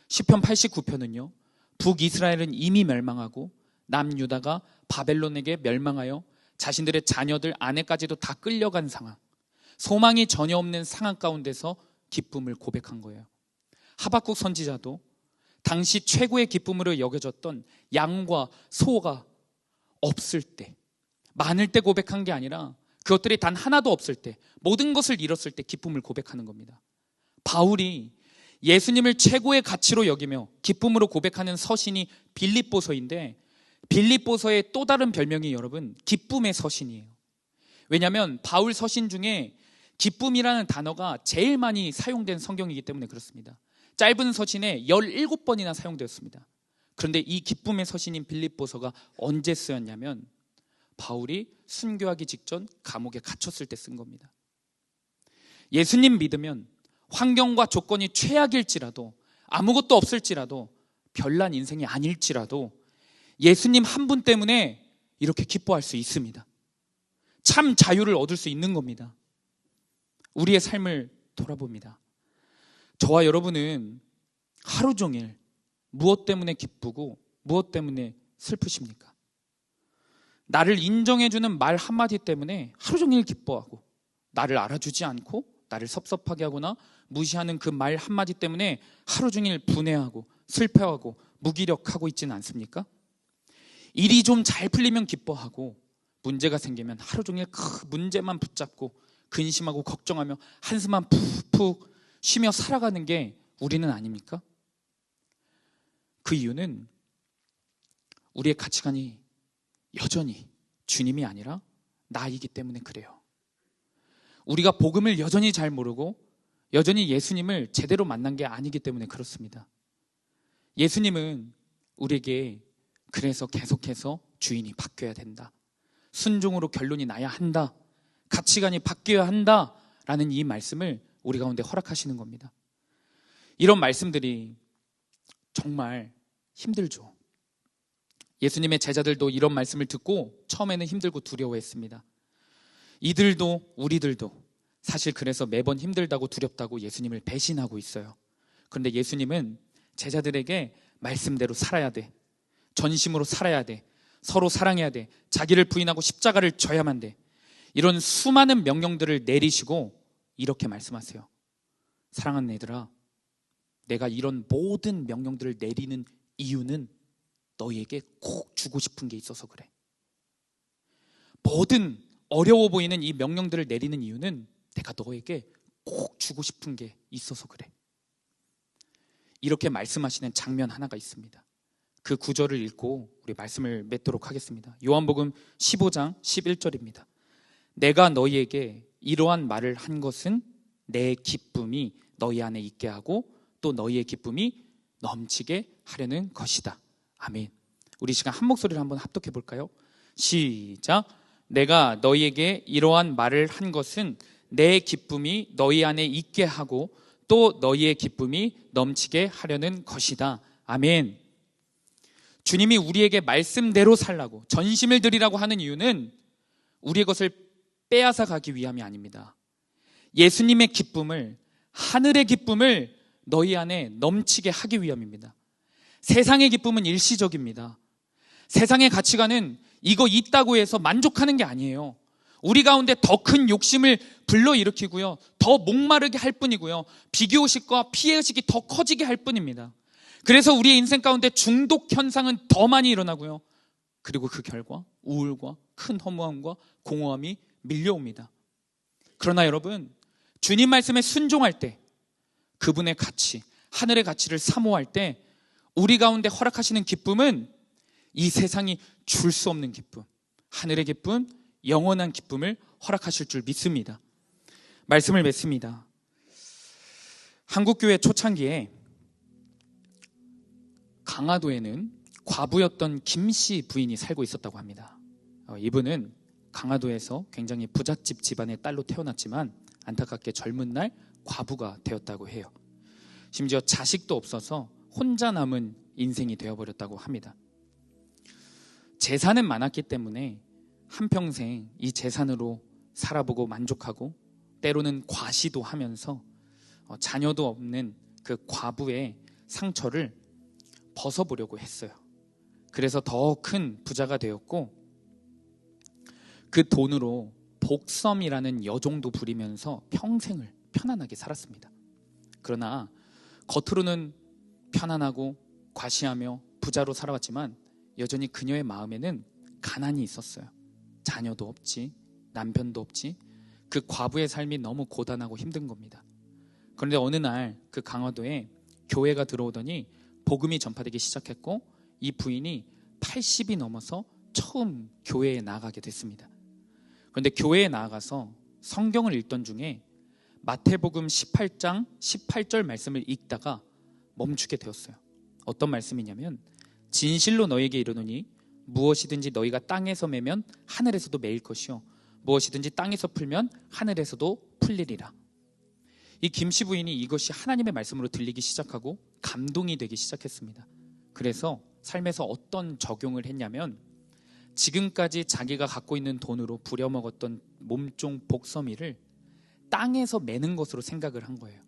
시편 89편은요, 북이스라엘은 이미 멸망하고 남유다가 바벨론에게 멸망하여 자신들의 자녀들, 아내까지도 다 끌려간 상황, 소망이 전혀 없는 상황 가운데서 기쁨을 고백한 거예요. 하박국 선지자도 당시 최고의 기쁨으로 여겨졌던 양과 소가 없을 때, 많을 때 고백한 게 아니라 그것들이 단 하나도 없을 때, 모든 것을 잃었을 때 기쁨을 고백하는 겁니다. 바울이 예수님을 최고의 가치로 여기며 기쁨으로 고백하는 서신이 빌립보서인데, 빌립보서의 또 다른 별명이 여러분 기쁨의 서신이에요. 왜냐하면 바울 서신 중에 기쁨이라는 단어가 제일 많이 사용된 성경이기 때문에 그렇습니다. 짧은 서신에 17번이나 사용되었습니다. 그런데 이 기쁨의 서신인 빌립보서가 언제 쓰였냐면 바울이 순교하기 직전 감옥에 갇혔을 때 쓴 겁니다. 예수님 믿으면 환경과 조건이 최악일지라도, 아무것도 없을지라도, 별난 인생이 아닐지라도 예수님 한 분 때문에 이렇게 기뻐할 수 있습니다. 참 자유를 얻을 수 있는 겁니다. 우리의 삶을 돌아봅니다. 저와 여러분은 하루 종일 무엇 때문에 기쁘고 무엇 때문에 슬프십니까? 나를 인정해주는 말 한마디 때문에 하루 종일 기뻐하고, 나를 알아주지 않고 나를 섭섭하게 하거나 무시하는 그 말 한마디 때문에 하루 종일 분해하고 슬퍼하고 무기력하고 있지는 않습니까? 일이 좀 잘 풀리면 기뻐하고 문제가 생기면 하루 종일 그 문제만 붙잡고 근심하고 걱정하며 한숨만 푹푹 쉬며 살아가는 게 우리는 아닙니까? 그 이유는 우리의 가치관이 여전히 주님이 아니라 나이기 때문에 그래요. 우리가 복음을 여전히 잘 모르고 여전히 예수님을 제대로 만난 게 아니기 때문에 그렇습니다. 예수님은 우리에게 그래서 계속해서 주인이 바뀌어야 된다, 순종으로 결론이 나야 한다, 가치관이 바뀌어야 한다 라는 이 말씀을 우리 가운데 허락하시는 겁니다. 이런 말씀들이 정말 힘들죠. 예수님의 제자들도 이런 말씀을 듣고 처음에는 힘들고 두려워했습니다. 이들도 우리들도 사실 그래서 매번 힘들다고 두렵다고 예수님을 배신하고 있어요. 그런데 예수님은 제자들에게 말씀대로 살아야 돼, 전심으로 살아야 돼, 서로 사랑해야 돼, 자기를 부인하고 십자가를 져야만 돼, 이런 수많은 명령들을 내리시고 이렇게 말씀하세요. 사랑하는 애들아, 내가 이런 모든 명령들을 내리는 이유는 너희에게 꼭 주고 싶은 게 있어서 그래. 모든 어려워 보이는 이 명령들을 내리는 이유는 내가 너에게 꼭 주고 싶은 게 있어서 그래. 이렇게 말씀하시는 장면 하나가 있습니다. 그 구절을 읽고 우리 말씀을 맺도록 하겠습니다. 요한복음 15장 11절입니다. 내가 너희에게 이러한 말을 한 것은 내 기쁨이 너희 안에 있게 하고 또 너희의 기쁨이 넘치게 하려는 것이다. 아멘. 우리 시간 한 목소리를 한번 합독해 볼까요? 시작. 내가 너희에게 이러한 말을 한 것은 내 기쁨이 너희 안에 있게 하고 또 너희의 기쁨이 넘치게 하려는 것이다. 아멘. 주님이 우리에게 말씀대로 살라고, 전심을 드리라고 하는 이유는 우리의 것을 빼앗아 가기 위함이 아닙니다. 예수님의 기쁨을, 하늘의 기쁨을 너희 안에 넘치게 하기 위함입니다. 세상의 기쁨은 일시적입니다. 세상의 가치관은 이거 있다고 해서 만족하는 게 아니에요. 우리 가운데 더 큰 욕심을 불러일으키고요, 더 목마르게 할 뿐이고요, 비교의식과 피해의식이 더 커지게 할 뿐입니다. 그래서 우리의 인생 가운데 중독 현상은 더 많이 일어나고요, 그리고 그 결과 우울과 큰 허무함과 공허함이 밀려옵니다. 그러나 여러분, 주님 말씀에 순종할 때, 그분의 가치, 하늘의 가치를 사모할 때 우리 가운데 허락하시는 기쁨은 이 세상이 줄 수 없는 기쁨, 하늘의 기쁨, 영원한 기쁨을 허락하실 줄 믿습니다. 말씀을 맺습니다. 한국교회 초창기에 강화도에는 과부였던 김씨 부인이 살고 있었다고 합니다. 이분은 강화도에서 굉장히 부잣집 집안의 딸로 태어났지만 안타깝게 젊은 날 과부가 되었다고 해요. 심지어 자식도 없어서 혼자 남은 인생이 되어버렸다고 합니다. 재산은 많았기 때문에 한평생 이 재산으로 살아보고 만족하고 때로는 과시도 하면서 자녀도 없는 그 과부의 상처를 벗어보려고 했어요. 그래서 더 큰 부자가 되었고 그 돈으로 복섬이라는 여종도 부리면서 평생을 편안하게 살았습니다. 그러나 겉으로는 편안하고 과시하며 부자로 살아왔지만 여전히 그녀의 마음에는 가난이 있었어요. 자녀도 없지, 남편도 없지, 그 과부의 삶이 너무 고단하고 힘든 겁니다. 그런데 어느 날 그 강화도에 교회가 들어오더니 복음이 전파되기 시작했고 이 부인이 80이 넘어서 처음 교회에 나아가게 됐습니다. 그런데 교회에 나아가서 성경을 읽던 중에 마태복음 18장 18절 말씀을 읽다가 멈추게 되었어요. 어떤 말씀이냐면, 진실로 너희에게 이르노니 무엇이든지 너희가 땅에서 매면 하늘에서도 매일 것이요 무엇이든지 땅에서 풀면 하늘에서도 풀리리라. 이 김씨 부인이 이것이 하나님의 말씀으로 들리기 시작하고 감동이 되기 시작했습니다. 그래서 삶에서 어떤 적용을 했냐면, 지금까지 자기가 갖고 있는 돈으로 부려먹었던 몸종 복서미를 땅에서 매는 것으로 생각을 한 거예요.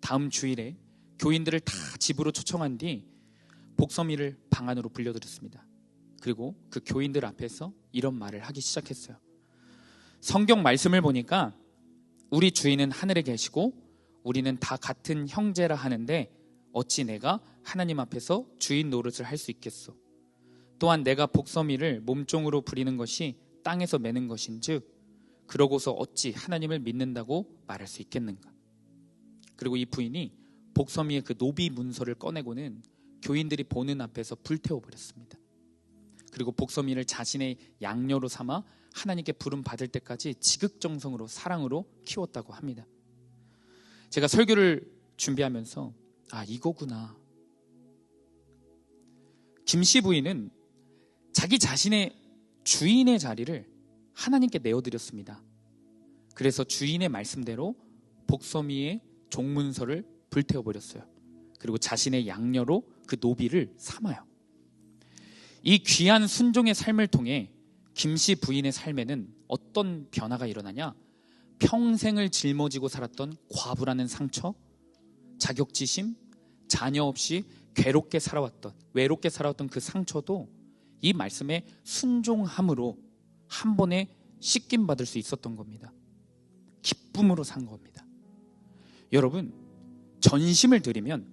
다음 주일에 교인들을 다 집으로 초청한 뒤 복서미를 방 안으로 불려들였습니다. 그리고 그 교인들 앞에서 이런 말을 하기 시작했어요. 성경 말씀을 보니까 우리 주인은 하늘에 계시고 우리는 다 같은 형제라 하는데 어찌 내가 하나님 앞에서 주인 노릇을 할 수 있겠소? 또한 내가 복서미를 몸종으로 부리는 것이 땅에서 매는 것인즉 그러고서 어찌 하나님을 믿는다고 말할 수 있겠는가? 그리고 이 부인이 복서미의 그 노비 문서를 꺼내고는 교인들이 보는 앞에서 불태워버렸습니다. 그리고 복서미를 자신의 양녀로 삼아 하나님께 부름 받을 때까지 지극정성으로 사랑으로 키웠다고 합니다. 제가 설교를 준비하면서 이거구나. 김씨 부인은 자기 자신의 주인의 자리를 하나님께 내어드렸습니다. 그래서 주인의 말씀대로 복섬 위에 종문서를 불태워버렸어요. 그리고 자신의 양녀로 그 노비를 삼아요. 이 귀한 순종의 삶을 통해 김씨 부인의 삶에는 어떤 변화가 일어나냐? 평생을 짊어지고 살았던 과부라는 상처, 자격지심, 자녀 없이 외롭게 살아왔던 그 상처도 이 말씀에 순종함으로 한 번에 씻김 받을 수 있었던 겁니다. 기쁨으로 산 겁니다. 여러분, 전심을 드리면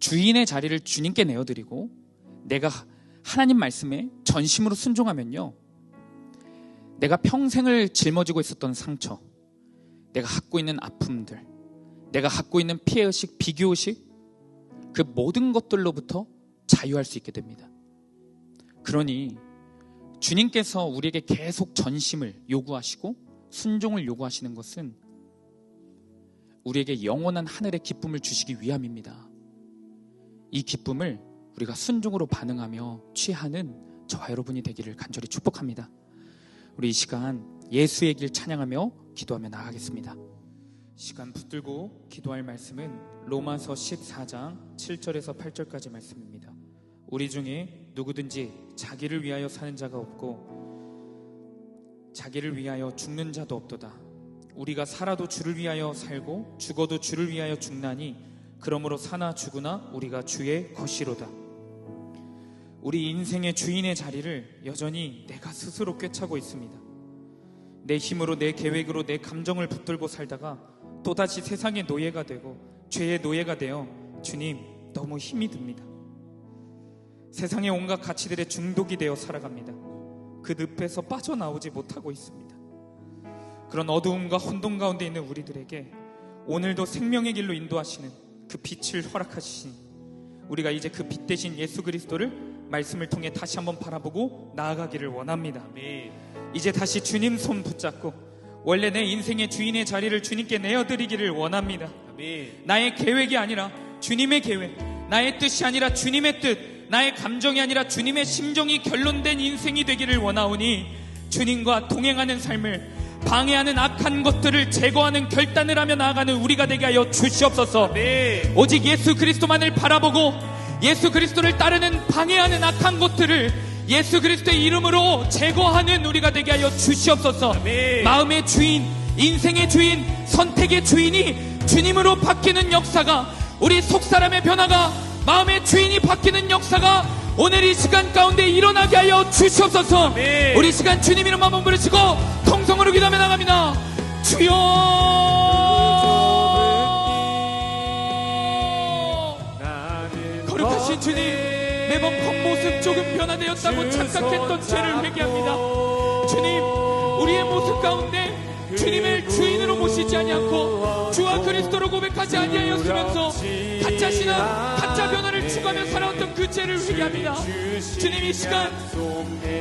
주인의 자리를 주님께 내어드리고 내가 하나님 말씀에 전심으로 순종하면요, 내가 평생을 짊어지고 있었던 상처, 내가 갖고 있는 아픔들, 내가 갖고 있는 피해의식, 비교의식, 그 모든 것들로부터 자유할 수 있게 됩니다. 그러니 주님께서 우리에게 계속 전심을 요구하시고 순종을 요구하시는 것은 우리에게 영원한 하늘의 기쁨을 주시기 위함입니다. 이 기쁨을 우리가 순종으로 반응하며 취하는 저와 여러분이 되기를 간절히 축복합니다. 우리 이 시간 예수의 길 찬양하며 기도하며 나아가겠습니다. 시간 붙들고 기도할 말씀은 로마서 14장 7절에서 8절까지 말씀입니다. 우리 중에 누구든지 자기를 위하여 사는 자가 없고 자기를 위하여 죽는 자도 없도다. 우리가 살아도 주를 위하여 살고 죽어도 주를 위하여 죽나니 그러므로 사나 죽으나 우리가 주의 것이로다. 우리 인생의 주인의 자리를 여전히 내가 스스로 꿰차고 있습니다. 내 힘으로, 내 계획으로, 내 감정을 붙들고 살다가 또다시 세상의 노예가 되고 죄의 노예가 되어 주님, 너무 힘이 듭니다. 세상의 온갖 가치들의 중독이 되어 살아갑니다. 그 늪에서 빠져나오지 못하고 있습니다. 그런 어두움과 혼돈 가운데 있는 우리들에게 오늘도 생명의 길로 인도하시는 그 빛을 허락하시니 우리가 이제 그 빛 대신 예수 그리스도를 말씀을 통해 다시 한번 바라보고 나아가기를 원합니다. 이제 다시 주님 손 붙잡고 원래 내 인생의 주인의 자리를 주님께 내어드리기를 원합니다. 나의 계획이 아니라 주님의 계획, 나의 뜻이 아니라 주님의 뜻, 나의 감정이 아니라 주님의 심정이 결론된 인생이 되기를 원하오니 주님과 동행하는 삶을 방해하는 악한 것들을 제거하는 결단을 하며 나아가는 우리가 되게 하여 주시옵소서. 오직 예수 그리스도만을 바라보고 예수 그리스도를 따르는 방해하는 악한 것들을 예수 그리스도의 이름으로 제거하는 우리가 되게 하여 주시옵소서. 마음의 주인, 인생의 주인, 선택의 주인이 주님으로 바뀌는 역사가, 우리 속사람의 변화가 마음의 주인이 바뀌는 역사가 오늘 이 시간 가운데 일어나게 하여 주시옵소서. 우리 시간 주님 이름 한번 부르시고 통성으로 기도하며 나갑니다. 주여, 거룩하신 주님, 매번 겉모습 조금 변화되었다고 착각했던 죄를 회개합니다. 주님, 우리의 모습 가운데 주님을 주인으로 모시지 아니하고 주와 그리스도로 고백하지 아니하였으면서 가짜 신앙, 가짜 변화를 추구하며 살아왔던 그 죄를 회개합니다. 주님, 이 시간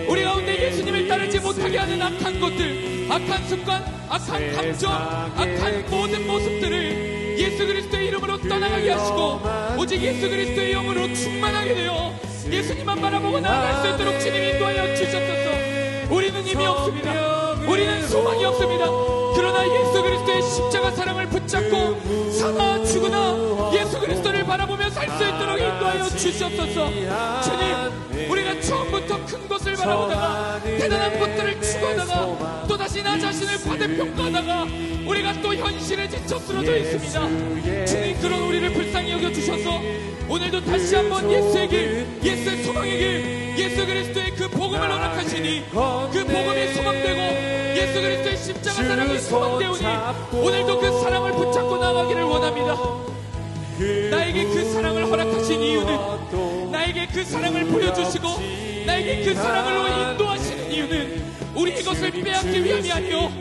우리 가운데 예수님을 따르지 못하게 하는 악한 것들, 악한 습관, 악한 감정, 악한 모든 모습들을 예수 그리스도의 이름으로 떠나가게 하시고 오직 예수 그리스도의 영으로 충만하게 되어 예수님만 바라보고 나아갈 수 있도록 주님 인도하여 주셨소서. 우리는 힘이 없습니다. 우리는 소망이 없습니다. 그러나 예수 그리스도의 십자가 사랑을 붙잡고 사나 죽으나 예수 그리스도를 바라보며 살 수 있도록 인도하여 주시옵소서. 주님, 우리가 처음부터 큰 것을 바라보다가 대단한 것들을 추구하다가 또다시 나 자신을 과대평가하다가 우리가 또 현실에 지쳐 쓰러져 있습니다. 주님, 그런 우리를 불쌍히 여겨주셔서 오늘도 다시 한번 예수의 길, 예수의 소망의 길, 예수 그리스도의 그 복음을 허락하시니 그 복음이 소망되고 예수 그리스도의 십자가 사랑이 소망되오니 오늘도 그 사랑을 붙잡고 나가기를 원합니다. 나에게 그 사랑을 허락하신 이유는, 나에게 그 사랑을 보여주시고 나에게 그 사랑으로 인도하시는 이유는 우리 이것을 빼앗기 위함이 아니요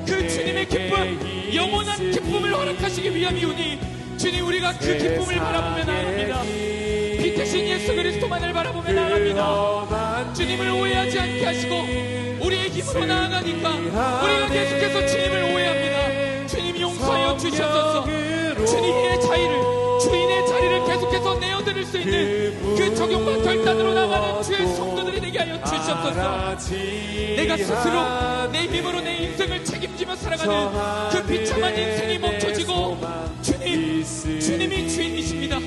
그 주님의 기쁨, 영원한 기쁨을 허락하시기 위함이오니 주님, 우리가 그 기쁨을 바라보며 나아갑니다. 빛 대신 예수 그리스도만을 바라보며 나아갑니다. 주님을 오해하지 않게 하시고 우리의 힘으로 나아가니까 우리가 계속해서 주님을 오해합니다. 주님, 용서하여 주시옵소서. 주님의 자리를, 주인의 자리를 계속해서 내어드릴 수 있는 그 적용과 결단으로 나가는 주의 성도들이 되게 하여 주시옵소서. 내가 스스로 내 힘으로 내 인생을 책임지며 살아가는 그 비참한 인생이 멈춰지고 주님이 주인이십니다.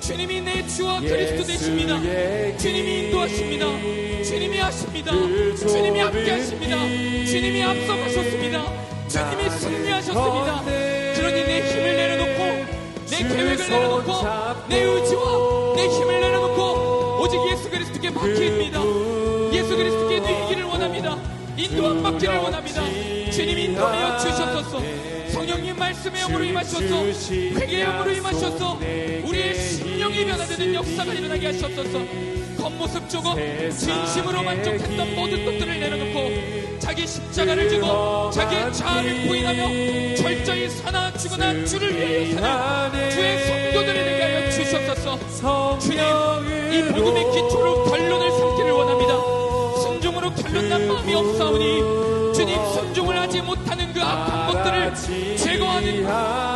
주님이 내 주와 그리스도 되십니다. 주님이 인도하십니다. 주님이 하십니다. 주님이 함께 하십니다. 주님이 앞서가셨습니다. 주님이 승리하셨습니다. 그러니 내 힘을 내려놓고, 내 계획을 내려놓고, 내 의지와 내 힘을 내려놓고 오직 예수 그리스도께 맡깁니다. 예수 그리스도께 누이기를 원합니다. 인도함 받기를 원합니다. 주님 인도하여 주셨소서. 성령님 말씀의 영으로 임하셔서, 회개의 영으로 임하셔서 우리의 심령이 변화되는 역사가 일어나게 하셨소서. 겉모습 조금 진심으로 만족했던 모든 것들을 내려놓고 자기 십자가를 지고 자기의 자아를 부인하며 철저히 사나 죽으나 주를 위하여 사는 주의 성도들이 되게 하여 주셨소서. 주님, 이 복음의 기초로 결론을 삼기를 원합니다. 순종으로 결론난 마음이 없사오니 주님, 순종을 하지 못하는 그 악한 것들을 제거하는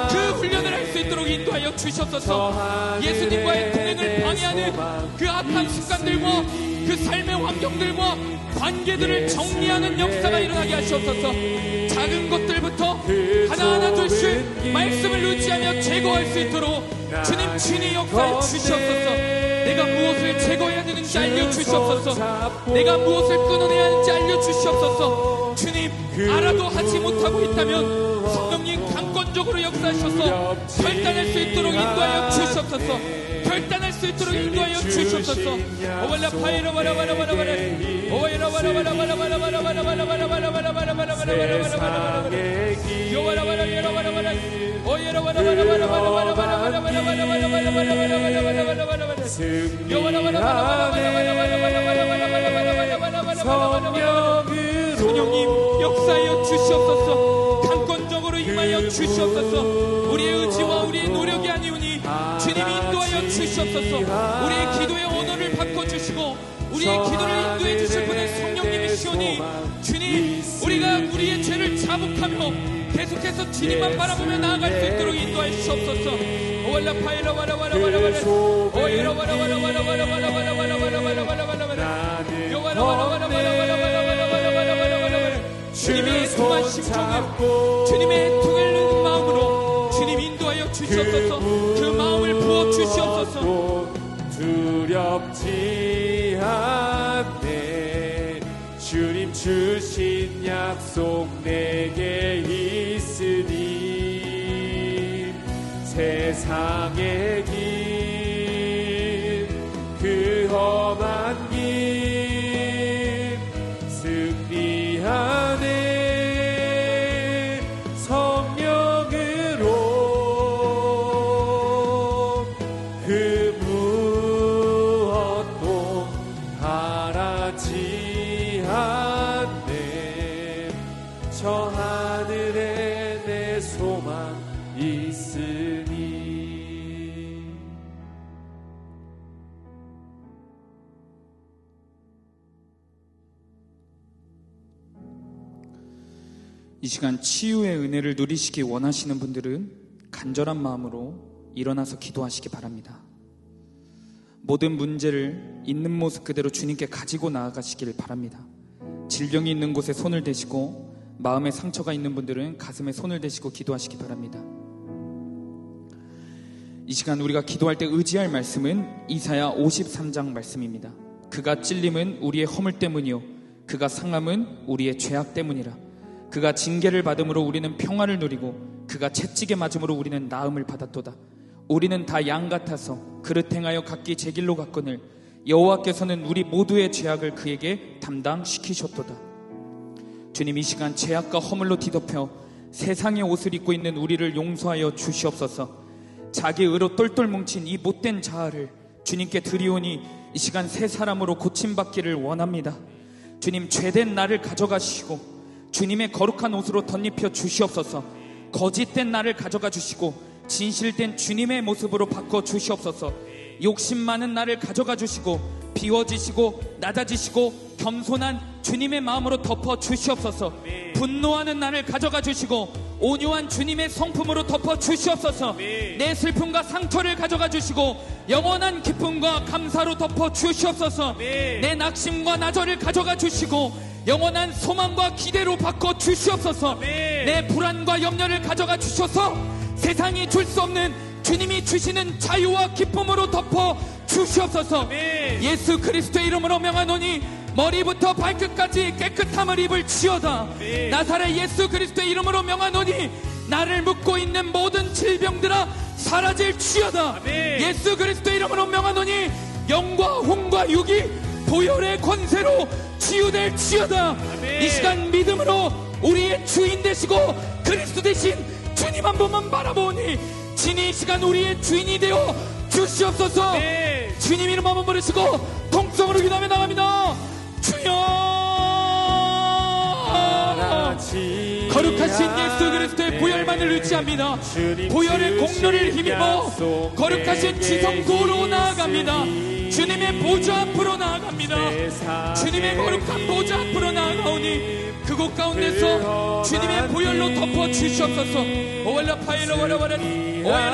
그 훈련을 할 수 있도록 인도하여 주셨소서. 예수님과의 동행을 방해하는 그 악한 습관들과 그 삶의 환경들과 관계들을 정리하는 역사가 일어나게 하시옵소서. 작은 것들부터 하나하나 둘씩 말씀을 의지하며 제거할 수 있도록 주님 친히 역사해 주시옵소서. 내가 무엇을 제거해야 되는지 알려주시옵소서. 내가 무엇을 끊어내야 하는지 알려주시옵소서. 주님, 알아도 하지 못하고 있다면 성령님 강권적으로 역사하셔서 결단할 수 있도록 인도하여 주시옵소서. 결단할 수 있도록 인도하여 주시옵소서. 오발라 파이라 바라 바라 바라 바라 오이라 바라 바라 바라 바라 바라 바라 바라 바라 바라 바라 바라 바라 바라 바라 바라 요바라 바라 요라 바라 바라 오이라 바라 바라 바라 바라 바라 바라 바라 바라 바라 바라 바라 바라 바라 바라 요바라 바라 바라 바라 바라 바라 바라 바라 바라 성령님 역사하여 주시옵소서. 강권적으로 임하여 주시옵소서. 우리의 의지와 우리의 노력이 아니오니 주님이 인도하여 주시옵소서. 우리의 기도의 언어를 바꿔주시고 우리의 기도를 인도해 주실 분은 성령님이시오니 주님, 우리가 우리의 죄를 자복하며 계속해서 주님만 바라보며 나아갈 수 있도록 인도해 주시옵소서. 오월라 파일라 와라 와라 와라 와라 오이라 와라 와라 와라 와라 와라 와라 와라 와라 와라 와라 와라 와라 요와라 와라 와라 와라 와라 와라 와라 와라 와라 와라 주님의 통한 심정으로, 주님의 통하는 마음으로 주님 인도하여 주시옵소서. 그 마음을 부어 주시옵소서. 두렵지 않네. 주님 주신 약속 내게 있으니 세상의 길, 그 험한 길 승리하네. 성령으로 그 무엇도 바라지 않네. 저 하늘에 내 소망 있으니. 이 시간 치유의 은혜를 누리시기 원하시는 분들은 간절한 마음으로 일어나서 기도하시기 바랍니다. 모든 문제를 있는 모습 그대로 주님께 가지고 나아가시길 바랍니다. 질병이 있는 곳에 손을 대시고 마음에 상처가 있는 분들은 가슴에 손을 대시고 기도하시기 바랍니다. 이 시간 우리가 기도할 때 의지할 말씀은 이사야 53장 말씀입니다. 그가 찔림은 우리의 허물 때문이요 그가 상함은 우리의 죄악 때문이라. 그가 징계를 받음으로 우리는 평화를 누리고 그가 채찍에 맞음으로 우리는 나음을 받았도다. 우리는 다 양 같아서 그릇 행하여 각기 제 길로 갔거늘 여호와께서는 우리 모두의 죄악을 그에게 담당시키셨도다. 주님, 이 시간 죄악과 허물로 뒤덮여 세상의 옷을 입고 있는 우리를 용서하여 주시옵소서. 자기 의로 똘똘 뭉친 이 못된 자아를 주님께 드리오니 이 시간 새 사람으로 고침받기를 원합니다. 주님, 죄된 나를 가져가시고 주님의 거룩한 옷으로 덧입혀 주시옵소서. 거짓된 나를 가져가 주시고 진실된 주님의 모습으로 바꿔 주시옵소서. 욕심 많은 나를 가져가 주시고 비워지시고 낮아지시고 겸손한 주님의 마음으로 덮어 주시옵소서. 분노하는 나를 가져가 주시고 온유한 주님의 성품으로 덮어 주시옵소서. 내 슬픔과 상처를 가져가 주시고 영원한 기쁨과 감사로 덮어 주시옵소서. 내 낙심과 나절을 가져가 주시고 영원한 소망과 기대로 바꿔 주시옵소서. 내 불안과 염려를 가져가 주셔서 세상이 줄 수 없는 주님이 주시는 자유와 기쁨으로 덮어 주시옵소서. 예수 그리스도의 이름으로 명하노니 머리부터 발끝까지 깨끗함을 입을지어다. 나사렛 예수 그리스도의 이름으로 명하노니 나를 묶고 있는 모든 질병들아 사라질지어다. 예수 그리스도의 이름으로 명하노니 영과 혼과 육이 보혈의 권세로 치유될지어다. 이 시간 믿음으로 우리의 주인 되시고 그리스도 대신 주님 한 분만 바라보니 진이 이 시간 우리의 주인이 되어 주시옵소서. 주님 이름 한번 부르시고 통성으로 기도하며 나갑니다. 주여, 거룩하신 예수 그리스도의 보혈만을 의지합니다. 보혈의 공로를 힘입어 거룩하신 지성소로 나아갑니다. 주님의 보좌 앞으로 나아갑니다. 주님의 거룩한 보좌 앞으로 나아가오니 그곳 가운데서 주님의 보혈로 덮어 주시옵소서. 오월라 파일로 와라와라 오월라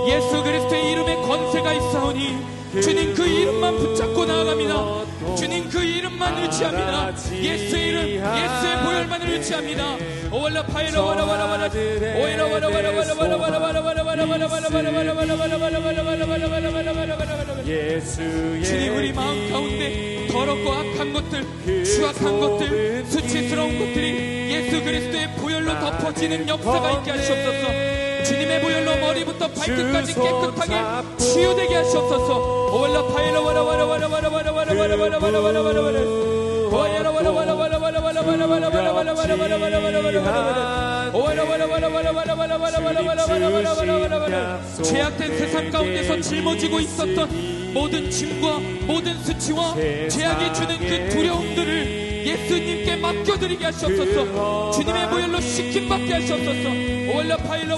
예수 그리스도의 이름에 권세가 있사오니 주님 그 이름만 붙잡고 나아갑니다. 주님 그 이름만 의지합니다. 예수의 이름, 예수의 보혈만을 의지합니다. 오월라 파일로 와라와라 오월라 주님 우리 마음 가운데 더럽고 악한 것들, 추악한 것들, 수치스러운 것들이 예수 그리스도의 보혈로 덮어지는 역사가 있게 하시옵소서. 주님의 보혈로 머리부터 발끝까지 깨끗하게 치유되게 하시옵소서. 오월라 파일로 죄악된 세상 가운데서 짊어지고 있었던 모든 짐과 모든 수치와 죄악이 주는 그 두려움들을 예수님께 맡겨드리게 하시옵소서. 주님의 보혈로 씻김받게 하시옵소서. 오월라 파일로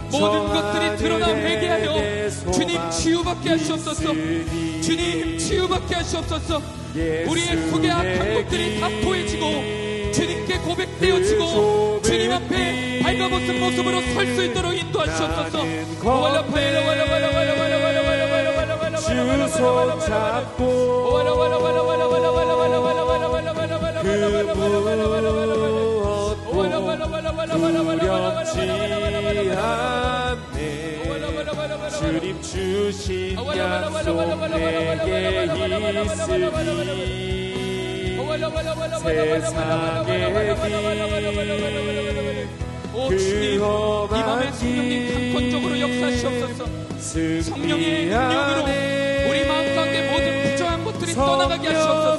모든 것들이 드러나 회개하여 주님 치유받게 하시옵소서. 주님 치유받게 하시옵소서. 우리의 속에 악한 것들이 다 토해지고 주님께 고백되어지고 주님 앞에 발가벗은 모습으로 설 수 있도록 인도하시옵소서. 주 손잡고 두렵지 않네. 주님 주신 약속 내게 있으니 오 주님 이 밤에 성령님 강권적으로 역사하시옵소서. 성령의 능력으로 우리 마음 가운데 모든 부정한 것들이 떠나가게 하시옵소서.